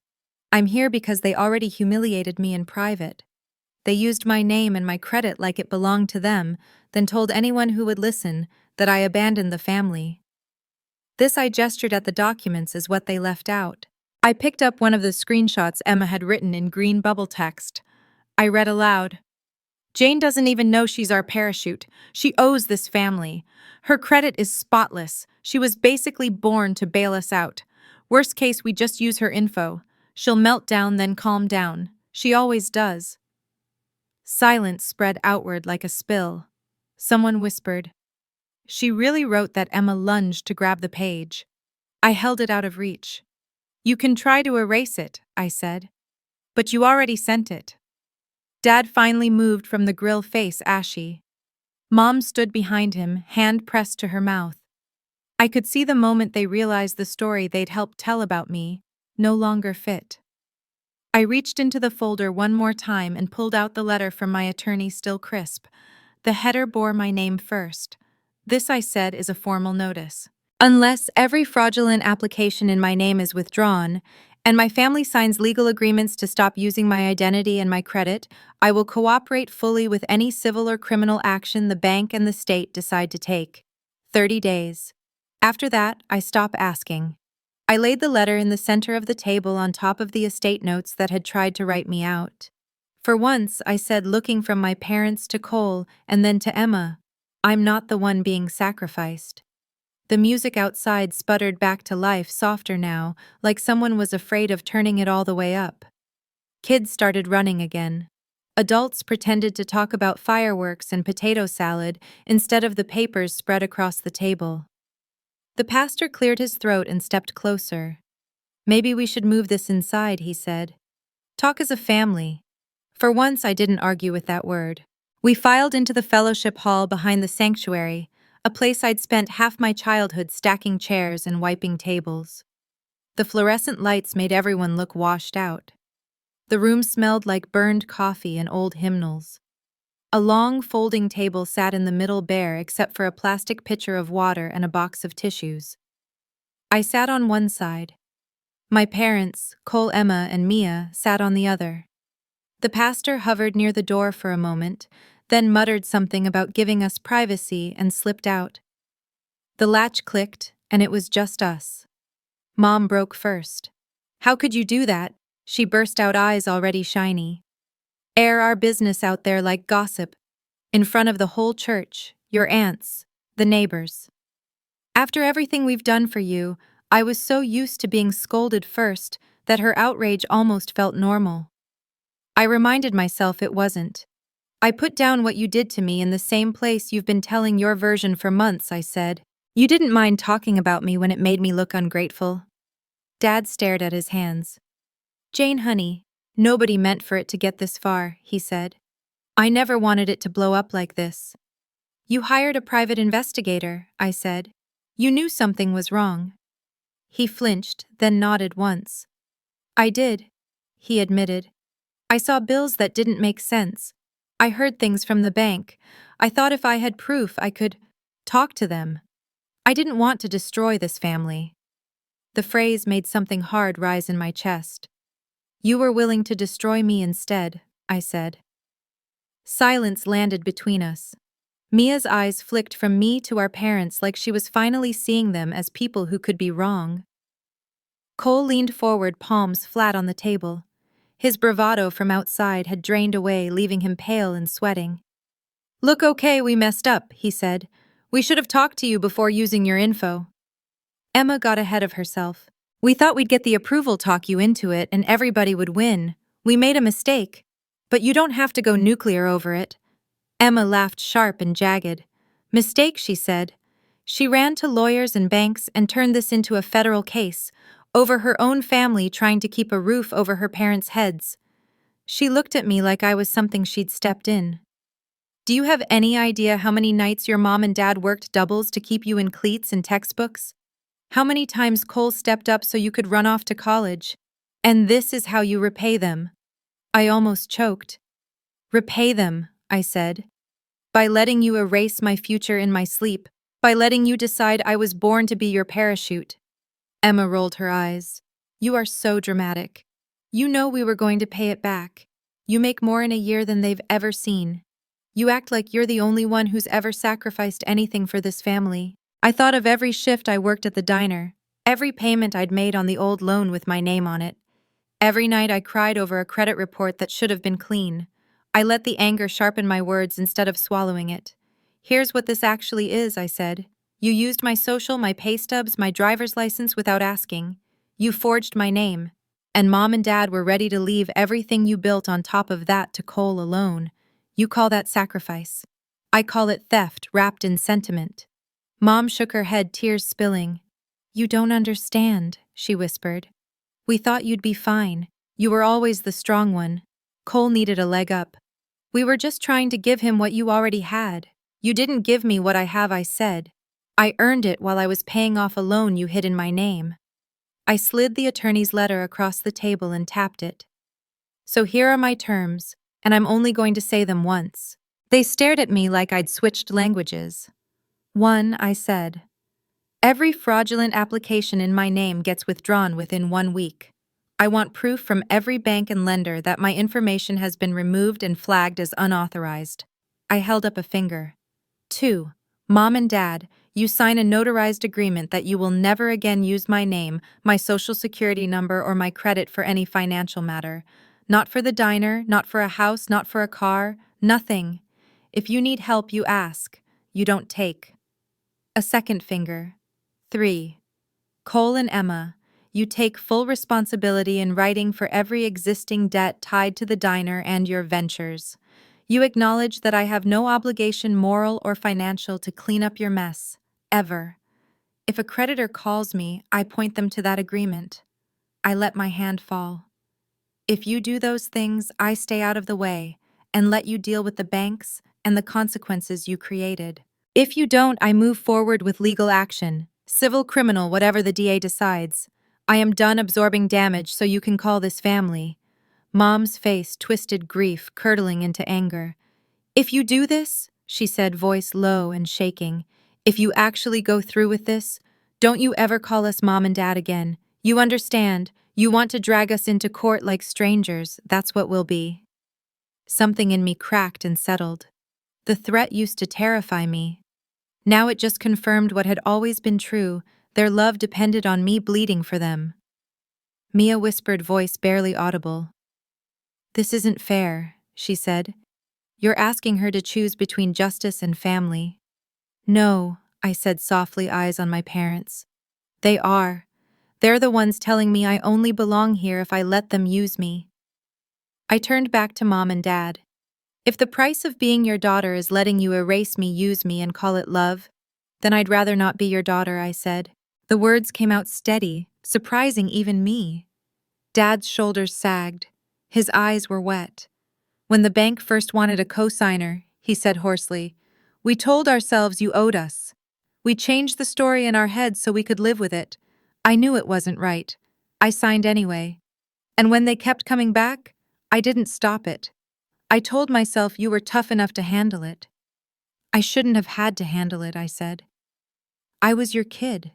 "I'm here because they already humiliated me in private. They used my name and my credit like it belonged to them, then told anyone who would listen that I abandoned the family." This, I gestured at the documents, is what they left out. I picked up one of the screenshots Emma had written in green bubble text. I read aloud. "Jane doesn't even know she's our parachute. She owes this family. Her credit is spotless. She was basically born to bail us out. Worst case, we just use her info. She'll melt down, then calm down. She always does." Silence spread outward like a spill. Someone whispered, "She really wrote that." Emma lunged to grab the page. I held it out of reach. "You can try to erase it," I said. "But you already sent it." Dad finally moved from the grill, face ashy. Mom stood behind him, hand pressed to her mouth. I could see the moment they realized the story they'd helped tell about me no longer fit. I reached into the folder one more time and pulled out the letter from my attorney, still crisp. The header bore my name first. "This," I said, "is a formal notice. Unless every fraudulent application in my name is withdrawn, and my family signs legal agreements to stop using my identity and my credit, I will cooperate fully with any civil or criminal action the bank and the state decide to take. 30 days. After that, I stop asking. I laid the letter in the center of the table on top of the estate notes that had tried to write me out. For once, I said, looking from my parents to Cole and then to Emma, I'm not the one being sacrificed. The music outside sputtered back to life, softer now, like someone was afraid of turning it all the way up. Kids started running again. Adults pretended to talk about fireworks and potato salad instead of the papers spread across the table. The pastor cleared his throat and stepped closer. Maybe we should move this inside, he said. Talk as a family. For once, I didn't argue with that word. We filed into the fellowship hall behind the sanctuary, a place I'd spent half my childhood stacking chairs and wiping tables. The fluorescent lights made everyone look washed out. The room smelled like burned coffee and old hymnals. A long folding table sat in the middle bare except for a plastic pitcher of water and a box of tissues. I sat on one side. My parents, Cole, Emma, and Mia, sat on the other. The pastor hovered near the door for a moment, then muttered something about giving us privacy and slipped out. The latch clicked, and it was just us. Mom broke first. How could you do that? She burst out, eyes already shiny. Air our business out there like gossip, in front of the whole church, your aunts, the neighbors. After everything we've done for you, I was so used to being scolded first that her outrage almost felt normal. I reminded myself it wasn't. I put down what you did to me in the same place you've been telling your version for months, I said. You didn't mind talking about me when it made me look ungrateful. Dad stared at his hands. Jane, honey, nobody meant for it to get this far, he said. I never wanted it to blow up like this. You hired a private investigator, I said. You knew something was wrong. He flinched, then nodded once. I did, he admitted. I saw bills that didn't make sense. I heard things from the bank. I thought if I had proof, I could talk to them. I didn't want to destroy this family. The phrase made something hard rise in my chest. You were willing to destroy me instead, I said. Silence landed between us. Mia's eyes flicked from me to our parents like she was finally seeing them as people who could be wrong. Cole leaned forward, palms flat on the table. His bravado from outside had drained away, leaving him pale and sweating. Look, okay, we messed up, he said. We should have talked to you before using your info. Emma got ahead of herself. We thought we'd get the approval talk you into it and everybody would win. We made a mistake. But you don't have to go nuclear over it. Emma laughed sharp and jagged. Mistake, she said. She ran to lawyers and banks and turned this into a federal case, over her own family trying to keep a roof over her parents' heads. She looked at me like I was something she'd stepped in. Do you have any idea how many nights your mom and dad worked doubles to keep you in cleats and textbooks? How many times Cole stepped up so you could run off to college? And this is how you repay them. I almost choked. Repay them, I said. By letting you erase my future in my sleep, by letting you decide I was born to be your parachute. Emma rolled her eyes. You are so dramatic. You know we were going to pay it back. You make more in a year than they've ever seen. You act like you're the only one who's ever sacrificed anything for this family. I thought of every shift I worked at the diner, every payment I'd made on the old loan with my name on it. Every night I cried over a credit report that should have been clean. I let the anger sharpen my words instead of swallowing it. Here's what this actually is, I said. You used my social, my pay stubs, my driver's license without asking. You forged my name. And Mom and Dad were ready to leave everything you built on top of that to Cole alone. You call that sacrifice. I call it theft wrapped in sentiment. Mom shook her head, tears spilling. You don't understand, she whispered. We thought you'd be fine. You were always the strong one. Cole needed a leg up. We were just trying to give him what you already had. You didn't give me what I have, I said. I earned it while I was paying off a loan you hid in my name. I slid the attorney's letter across the table and tapped it. So here are my terms, and I'm only going to say them once. They stared at me like I'd switched languages. 1, I said. Every fraudulent application in my name gets withdrawn within 1 week. I want proof from every bank and lender that my information has been removed and flagged as unauthorized. I held up a finger. 2. Mom and Dad, you sign a notarized agreement that you will never again use my name, my social security number, or my credit for any financial matter. Not for the diner, not for a house, not for a car, nothing. If you need help, you ask. You don't take. A second finger. 3. Cole and Emma, you take full responsibility in writing for every existing debt tied to the diner and your ventures. You acknowledge that I have no obligation, moral or financial, to clean up your mess, ever. If a creditor calls me, I point them to that agreement. I let my hand fall. If you do those things, I stay out of the way and let you deal with the banks and the consequences you created. If you don't, I move forward with legal action, civil, criminal, whatever the DA decides. I am done absorbing damage, so you can call this family. Mom's face twisted, grief curdling into anger. If you do this, she said, voice low and shaking, if you actually go through with this, don't you ever call us Mom and Dad again. You understand, you want to drag us into court like strangers, that's what we'll be. Something in me cracked and settled. The threat used to terrify me. Now it just confirmed what had always been true. Their love depended on me bleeding for them. Mia whispered, voice barely audible. This isn't fair, she said. You're asking her to choose between justice and family. No, I said softly, eyes on my parents. They are. They're the ones telling me I only belong here if I let them use me. I turned back to Mom and Dad. If the price of being your daughter is letting you erase me, use me, and call it love, then I'd rather not be your daughter, I said. The words came out steady, surprising even me. Dad's shoulders sagged. His eyes were wet. When the bank first wanted a co-signer, he said hoarsely, we told ourselves you owed us. We changed the story in our heads so we could live with it. I knew it wasn't right. I signed anyway. And when they kept coming back, I didn't stop it. I told myself you were tough enough to handle it. I shouldn't have had to handle it, I said. I was your kid.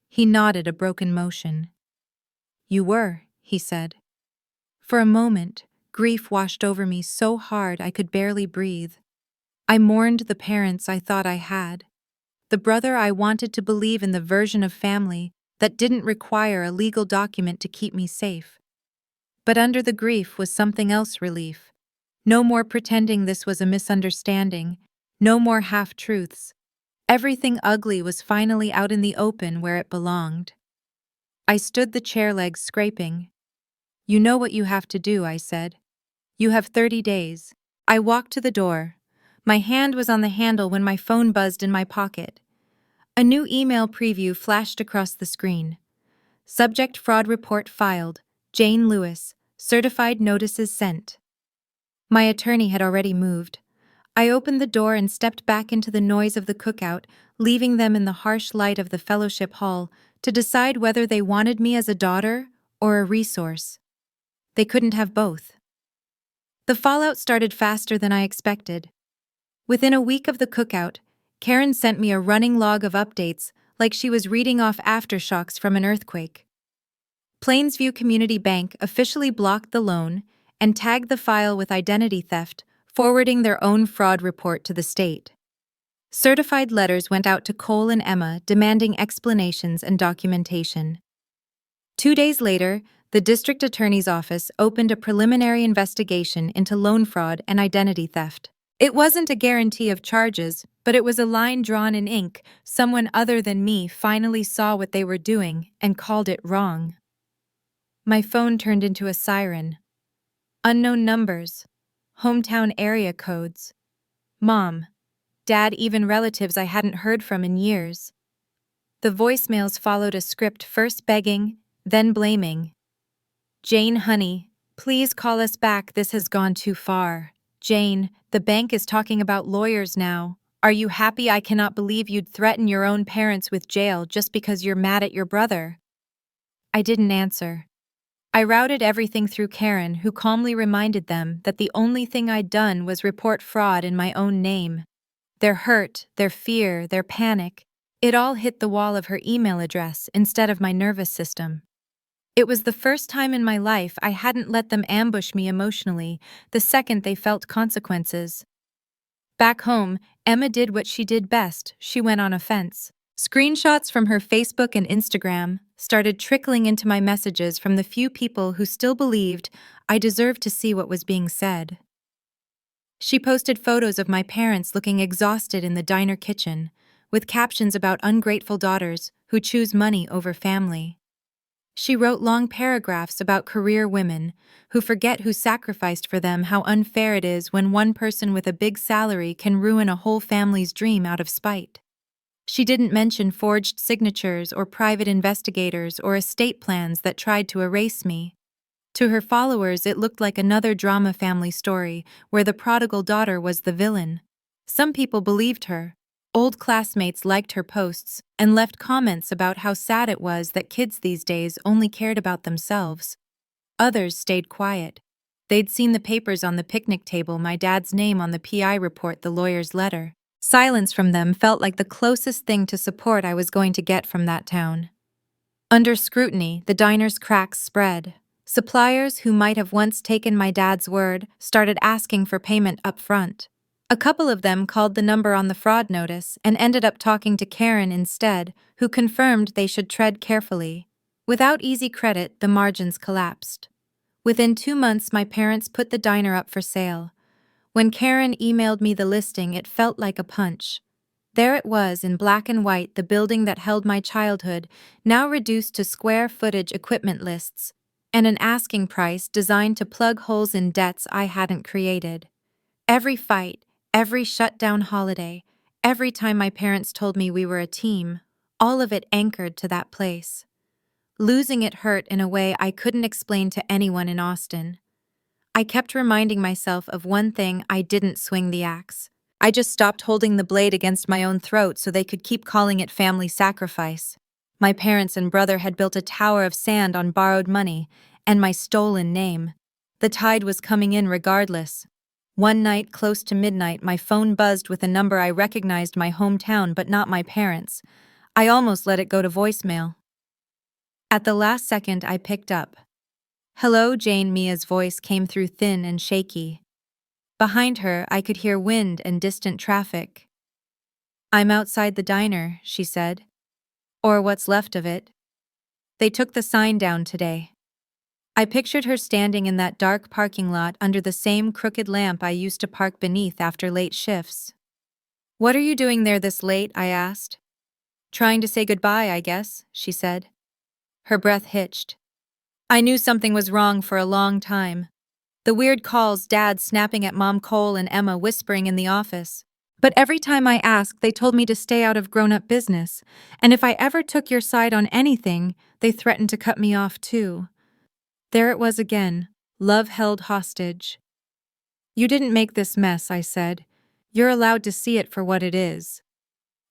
He nodded, a broken motion. You were, he said. For a moment, grief washed over me so hard I could barely breathe. I mourned the parents I thought I had, the brother I wanted to believe in, the version of family that didn't require a legal document to keep me safe. But under the grief was something else, relief. No more pretending this was a misunderstanding, no more half-truths. Everything ugly was finally out in the open where it belonged. I stood, the chair legs scraping. You know what you have to do, I said. You have 30 days. I walked to the door. My hand was on the handle when my phone buzzed in my pocket. A new email preview flashed across the screen. Subject: fraud report filed. Jane Lewis. Certified notices sent. My attorney had already moved. I opened the door and stepped back into the noise of the cookout, leaving them in the harsh light of the fellowship hall to decide whether they wanted me as a daughter or a resource. They couldn't have both. The fallout started faster than I expected. Within a week of the cookout, Karen sent me a running log of updates like she was reading off aftershocks from an earthquake. Plainsview Community Bank officially blocked the loan and tagged the file with identity theft, forwarding their own fraud report to the state. Certified letters went out to Cole and Emma demanding explanations and documentation. 2 days later, the district attorney's office opened a preliminary investigation into loan fraud and identity theft. It wasn't a guarantee of charges, but it was a line drawn in ink. Someone other than me finally saw what they were doing and called it wrong. My phone turned into a siren. Unknown numbers, hometown area codes, Mom, Dad, even relatives I hadn't heard from in years. The voicemails followed a script, first begging, then blaming. Jane, honey, please call us back. This has gone too far. Jane, the bank is talking about lawyers now. Are you happy? I cannot believe you'd threaten your own parents with jail just because you're mad at your brother. I didn't answer. I routed everything through Karen, who calmly reminded them that the only thing I'd done was report fraud in my own name. Their hurt, their fear, their panic, it all hit the wall of her email address instead of my nervous system. It was the first time in my life I hadn't let them ambush me emotionally the second they felt consequences. Back home, Emma did what she did best. She went on offense. Screenshots from her Facebook and Instagram started trickling into my messages from the few people who still believed I deserved to see what was being said. She posted photos of my parents looking exhausted in the diner kitchen, with captions about ungrateful daughters who choose money over family. She wrote long paragraphs about career women who forget who sacrificed for them, how unfair it is when one person with a big salary can ruin a whole family's dream out of spite. She didn't mention forged signatures or private investigators or estate plans that tried to erase me. To her followers, it looked like another drama family story where the prodigal daughter was the villain. Some people believed her. Old classmates liked her posts and left comments about how sad it was that kids these days only cared about themselves. Others stayed quiet. They'd seen the papers on the picnic table, my dad's name on the PI report, the lawyer's letter. Silence from them felt like the closest thing to support I was going to get from that town. Under scrutiny, the diner's cracks spread. Suppliers who might have once taken my dad's word started asking for payment up front. A couple of them called the number on the fraud notice and ended up talking to Karen instead, who confirmed they should tread carefully. Without easy credit, the margins collapsed. Within 2 months, my parents put the diner up for sale. When Karen emailed me the listing, it felt like a punch. There it was in black and white, the building that held my childhood, now reduced to square footage equipment lists, and an asking price designed to plug holes in debts I hadn't created. Every fight, every shutdown holiday, every time my parents told me we were a team, all of it anchored to that place. Losing it hurt in a way I couldn't explain to anyone in Austin. I kept reminding myself of one thing: I didn't swing the axe. I just stopped holding the blade against my own throat so they could keep calling it family sacrifice. My parents and brother had built a tower of sand on borrowed money and my stolen name. The tide was coming in regardless. One night, close to midnight, my phone buzzed with a number I recognized, my hometown but not my parents. I almost let it go to voicemail. At the last second, I picked up. "Hello, Jane." Mia's voice came through thin and shaky. Behind her, I could hear wind and distant traffic. "I'm outside the diner," she said. "Or what's left of it. They took the sign down today." I pictured her standing in that dark parking lot under the same crooked lamp I used to park beneath after late shifts. "What are you doing there this late?" I asked. "Trying to say goodbye, I guess," she said. Her breath hitched. I knew something was wrong for a long time. The weird calls, Dad snapping at Mom, Cole and Emma whispering in the office. But every time I asked, they told me to stay out of grown-up business, and if I ever took your side on anything, they threatened to cut me off too. There it was again, love held hostage. "You didn't make this mess," I said. "You're allowed to see it for what it is."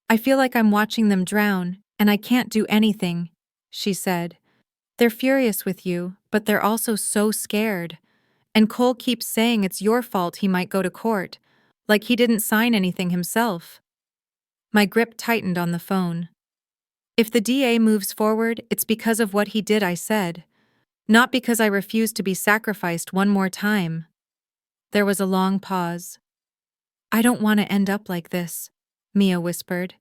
"I feel like I'm watching them drown, and I can't do anything," she said. "They're furious with you, but they're also so scared. And Cole keeps saying it's your fault he might go to court, like he didn't sign anything himself." My grip tightened on the phone. "If the DA moves forward, it's because of what he did," I said. "Not because I refuse to be sacrificed one more time." There was a long pause. "I don't want to end up like this," Mia whispered,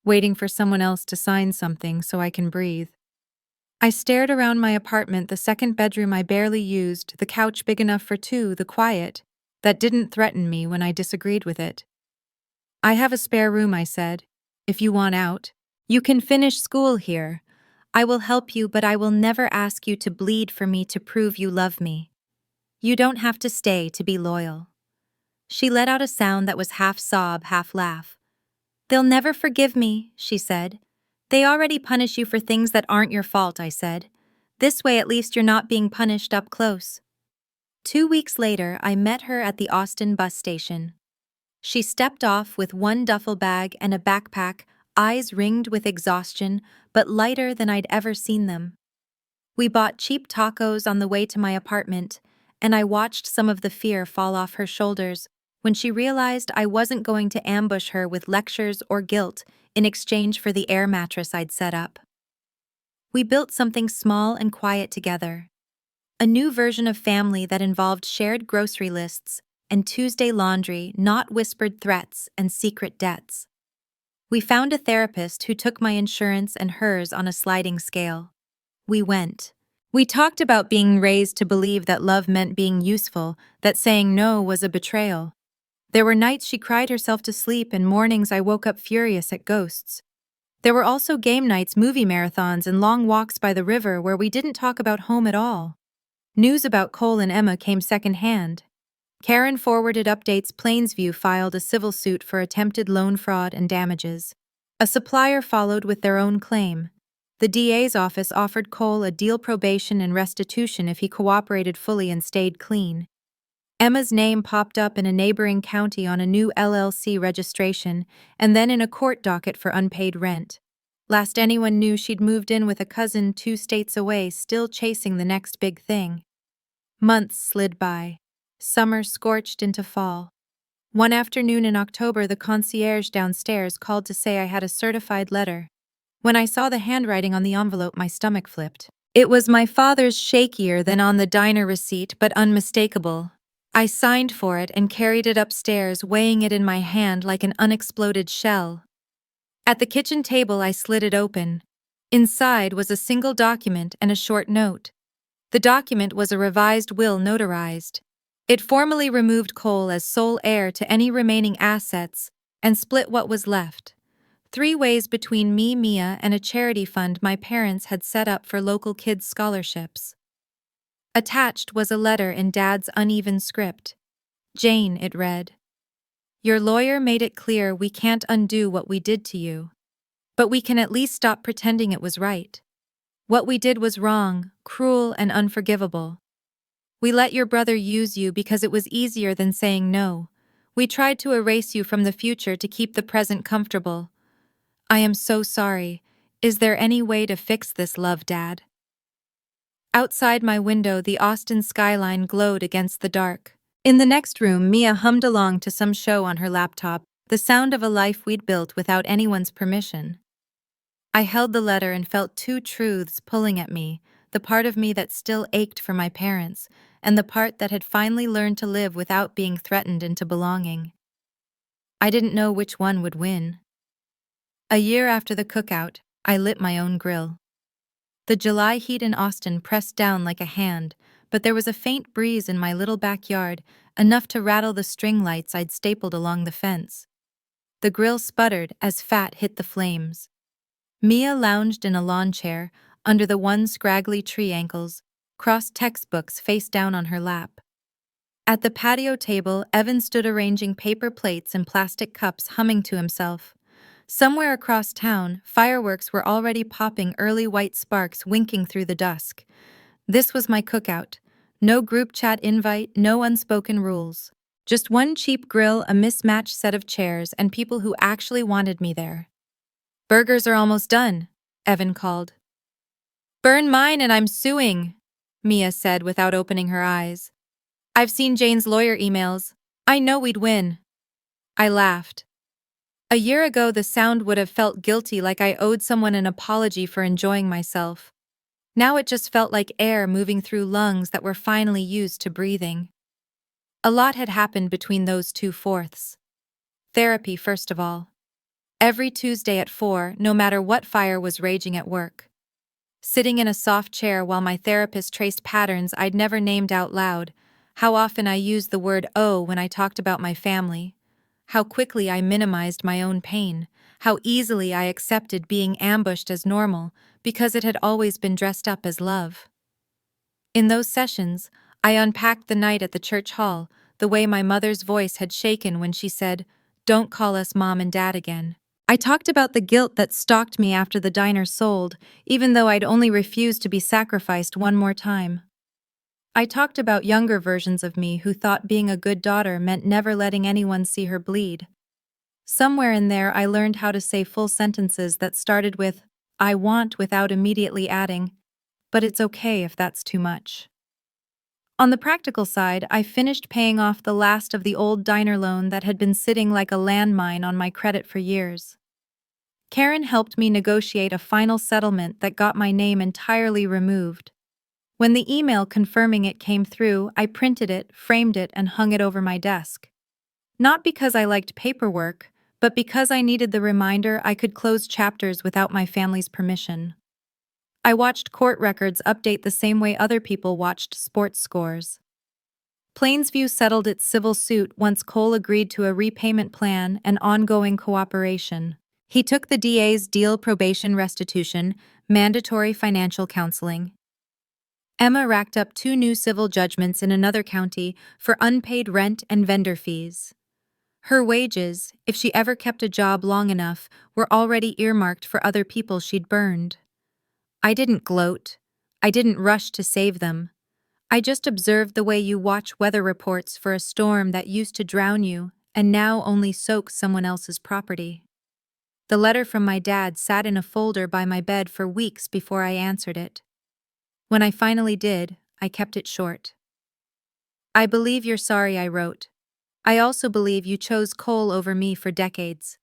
waiting for someone else to sign something so I can breathe. I stared around my apartment, the second bedroom I barely used, the couch big enough for two, the quiet that didn't threaten me when I disagreed with it. "I have a spare room," I said. "If you want out, you can finish school here. I will help you, but I will never ask you to bleed for me to prove you love me. You don't have to stay to be loyal." She let out a sound that was half sob, half laugh. "They'll never forgive me," she said. "They already punish you for things that aren't your fault," I said. "This way at least you're not being punished up close." 2 weeks later, I met her at the Austin bus station. She stepped off with one duffel bag and a backpack, eyes ringed with exhaustion, but lighter than I'd ever seen them. We bought cheap tacos on the way to my apartment, and I watched some of the fear fall off her shoulders when she realized I wasn't going to ambush her with lectures or guilt in exchange for the air mattress I'd set up. We built something small and quiet together. A new version of family that involved shared grocery lists and Tuesday laundry, not whispered threats and secret debts. We found a therapist who took my insurance and hers on a sliding scale. We went. We talked about being raised to believe that love meant being useful, that saying no was a betrayal. There were nights she cried herself to sleep and mornings I woke up furious at ghosts. There were also game nights, movie marathons, and long walks by the river where we didn't talk about home at all. News about Cole and Emma came secondhand. Karen forwarded updates. Plainsview filed a civil suit for attempted loan fraud and damages. A supplier followed with their own claim. The DA's office offered Cole a deal, probation and restitution if he cooperated fully and stayed clean. Emma's name popped up in a neighboring county on a new LLC registration and then in a court docket for unpaid rent. Last anyone knew, she'd moved in with a cousin 2 states away, still chasing the next big thing. Months slid by. Summer scorched into fall. One afternoon in October, the concierge downstairs called to say I had a certified letter. When I saw the handwriting on the envelope, my stomach flipped. It was my father's, shakier than on the diner receipt, but unmistakable. I signed for it and carried it upstairs, weighing it in my hand like an unexploded shell. At the kitchen table, I slid it open. Inside was a single document and a short note. The document was a revised will notarized. It formally removed Cole as sole heir to any remaining assets and split what was left 3 ways between me, Mia, and a charity fund my parents had set up for local kids' scholarships. Attached was a letter in Dad's uneven script. Jane, it read. Your lawyer made it clear we can't undo what we did to you. But we can at least stop pretending it was right. What we did was wrong, cruel, and unforgivable. We let your brother use you because it was easier than saying no. We tried to erase you from the future to keep the present comfortable. I am so sorry. Is there any way to fix this, love, Dad? Outside my window, the Austin skyline glowed against the dark. In the next room, Mia hummed along to some show on her laptop, the sound of a life we'd built without anyone's permission. I held the letter and felt 2 truths pulling at me, the part of me that still ached for my parents, and the part that had finally learned to live without being threatened into belonging. I didn't know which one would win. A year after the cookout, I lit my own grill. The July heat in Austin pressed down like a hand, but there was a faint breeze in my little backyard, enough to rattle the string lights I'd stapled along the fence. The grill sputtered as fat hit the flames. Mia lounged in a lawn chair, under the one scraggly tree ankles, crossed textbooks face down on her lap. At the patio table, Evan stood arranging paper plates and plastic cups, humming to himself. Somewhere across town, fireworks were already popping, early white sparks winking through the dusk. This was my cookout. No group chat invite, no unspoken rules. Just one cheap grill, a mismatched set of chairs, and people who actually wanted me there. Burgers are almost done, Evan called. Burn mine and I'm suing, Mia said without opening her eyes. I've seen Jane's lawyer emails. I know we'd win. I laughed. A year ago, the sound would have felt guilty, like I owed someone an apology for enjoying myself. Now it just felt like air moving through lungs that were finally used to breathing. A lot had happened between those 2/4. Therapy, first of all. Every Tuesday at 4, no matter what fire was raging at work. Sitting in a soft chair while my therapist traced patterns I'd never named out loud, how often I used the word "oh" when I talked about my family. How quickly I minimized my own pain, how easily I accepted being ambushed as normal because it had always been dressed up as love. In those sessions, I unpacked the night at the church hall, the way my mother's voice had shaken when she said, "Don't call us Mom and Dad again." I talked about the guilt that stalked me after the diner sold, even though I'd only refused to be sacrificed one more time. I talked about younger versions of me who thought being a good daughter meant never letting anyone see her bleed. Somewhere in there, I learned how to say full sentences that started with, "I want," without immediately adding, "but it's okay if that's too much." On the practical side, I finished paying off the last of the old diner loan that had been sitting like a landmine on my credit for years. Karen helped me negotiate a final settlement that got my name entirely removed. When the email confirming it came through, I printed it, framed it, and hung it over my desk. Not because I liked paperwork, but because I needed the reminder I could close chapters without my family's permission. I watched court records update the same way other people watched sports scores. Plainsview settled its civil suit once Cole agreed to a repayment plan and ongoing cooperation. He took the DA's deal: probation, restitution, mandatory financial counseling. Emma racked up 2 new civil judgments in another county for unpaid rent and vendor fees. Her wages, if she ever kept a job long enough, were already earmarked for other people she'd burned. I didn't gloat. I didn't rush to save them. I just observed the way you watch weather reports for a storm that used to drown you and now only soaks someone else's property. The letter from my dad sat in a folder by my bed for weeks before I answered it. When I finally did, I kept it short. I believe you're sorry, I wrote. I also believe you chose Cole over me for decades.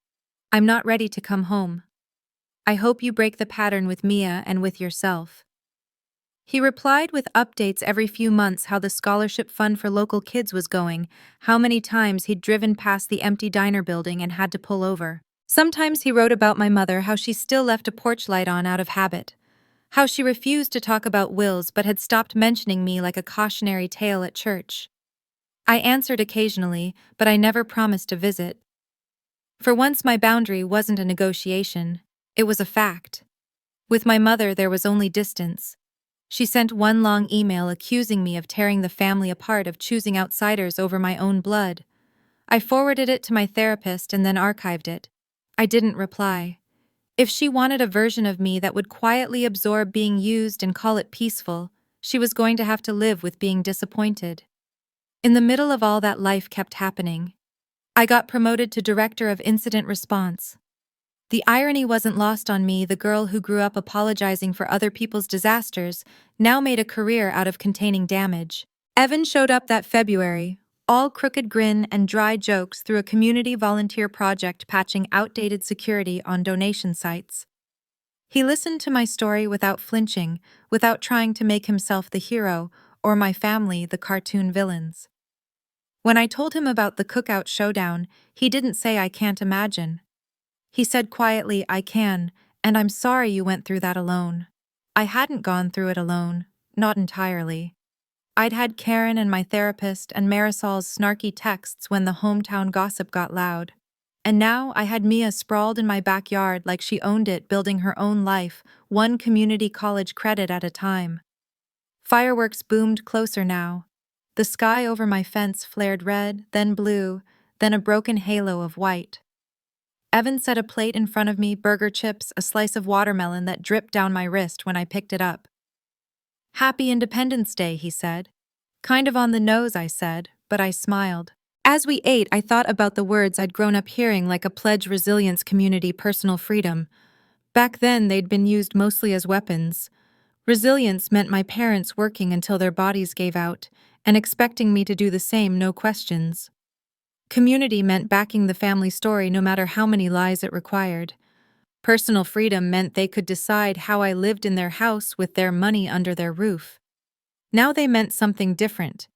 I'm not ready to come home. I hope you break the pattern with Mia and with yourself. He replied with updates every few months: how the scholarship fund for local kids was going, how many times he'd driven past the empty diner building and had to pull over. Sometimes he wrote about my mother, how she still left a porch light on out of habit, how she refused to talk about wills but had stopped mentioning me like a cautionary tale at church. I answered occasionally, but I never promised a visit. For once, my boundary wasn't a negotiation, it was a fact. With my mother, there was only distance. She sent one long email accusing me of tearing the family apart, of choosing outsiders over my own blood. I forwarded it to my therapist and then archived it. I didn't reply. If she wanted a version of me that would quietly absorb being used and call it peaceful, she was going to have to live with being disappointed. In the middle of all that, life kept happening. I got promoted to director of incident response. The irony wasn't lost on me. The girl who grew up apologizing for other people's disasters now made a career out of containing damage. Evan showed up that February, all crooked grin and dry jokes, through a community volunteer project patching outdated security on donation sites. He listened to my story without flinching, without trying to make himself the hero or my family the cartoon villains. When I told him about the cookout showdown, he didn't say "I can't imagine." He said quietly, "I can, and I'm sorry you went through that alone." I hadn't gone through it alone, not entirely. I'd had Karen and my therapist and Marisol's snarky texts when the hometown gossip got loud. And now I had Mia sprawled in my backyard like she owned it, building her own life, one community college credit at a time. Fireworks boomed closer now. The sky over my fence flared red, then blue, then a broken halo of white. Evan set a plate in front of me: burger chips, a slice of watermelon that dripped down my wrist when I picked it up. "Happy Independence Day," he said. "Kind of on the nose," I said, but I smiled. As we ate, I thought about the words I'd grown up hearing, like a pledge: resilience, community, personal freedom. Back then, they'd been used mostly as weapons. Resilience meant my parents working until their bodies gave out and expecting me to do the same, no questions. Community meant backing the family story no matter how many lies it required. Personal freedom meant they could decide how I lived in their house with their money under their roof. Now they meant something different.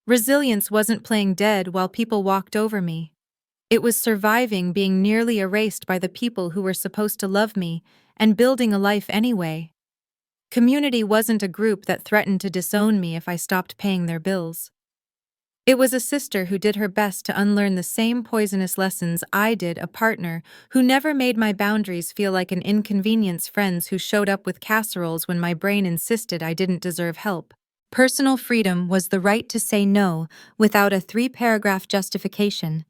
Resilience wasn't playing dead while people walked over me. It was surviving being nearly erased by the people who were supposed to love me and building a life anyway. Community wasn't a group that threatened to disown me if I stopped paying their bills. It was a sister who did her best to unlearn the same poisonous lessons I did, a partner who never made my boundaries feel like an inconvenience, friends who showed up with casseroles when my brain insisted I didn't deserve help. Personal freedom was the right to say no without a 3-paragraph justification.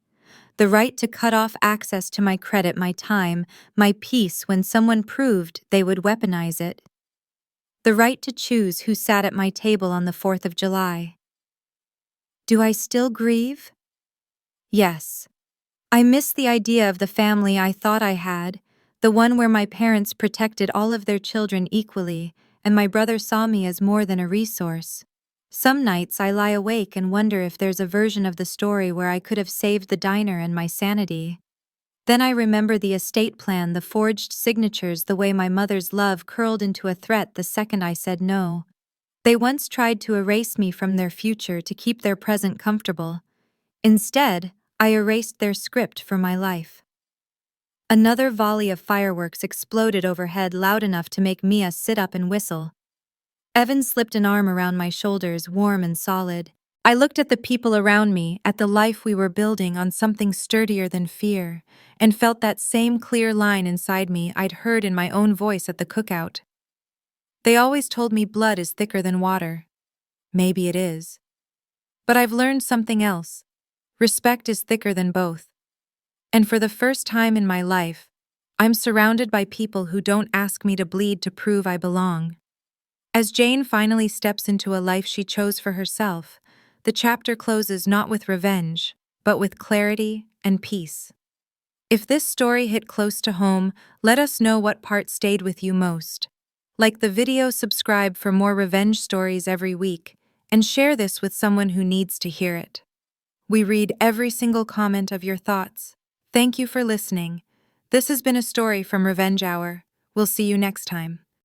The right to cut off access to my credit, my time, my peace when someone proved they would weaponize it. The right to choose who sat at my table on the 4th of July. Do I still grieve? Yes. I miss the idea of the family I thought I had, the one where my parents protected all of their children equally, and my brother saw me as more than a resource. Some nights I lie awake and wonder if there's a version of the story where I could have saved the diner and my sanity. Then I remember the estate plan, the forged signatures, the way my mother's love curled into a threat the second I said no. They once tried to erase me from their future to keep their present comfortable. Instead, I erased their script for my life. Another volley of fireworks exploded overhead loud enough to make Mia sit up and whistle. Evan slipped an arm around my shoulders, warm and solid. I looked at the people around me, at the life we were building on something sturdier than fear, and felt that same clear line inside me I'd heard in my own voice at the cookout. They always told me blood is thicker than water. Maybe it is. But I've learned something else. Respect is thicker than both. And for the first time in my life, I'm surrounded by people who don't ask me to bleed to prove I belong. As Jane finally steps into a life she chose for herself, the chapter closes not with revenge, but with clarity and peace. If this story hit close to home, let us know what part stayed with you most. Like the video, subscribe for more revenge stories every week, and share this with someone who needs to hear it. We read every single comment of your thoughts. Thank you for listening. This has been a story from Revenge Hour. We'll see you next time.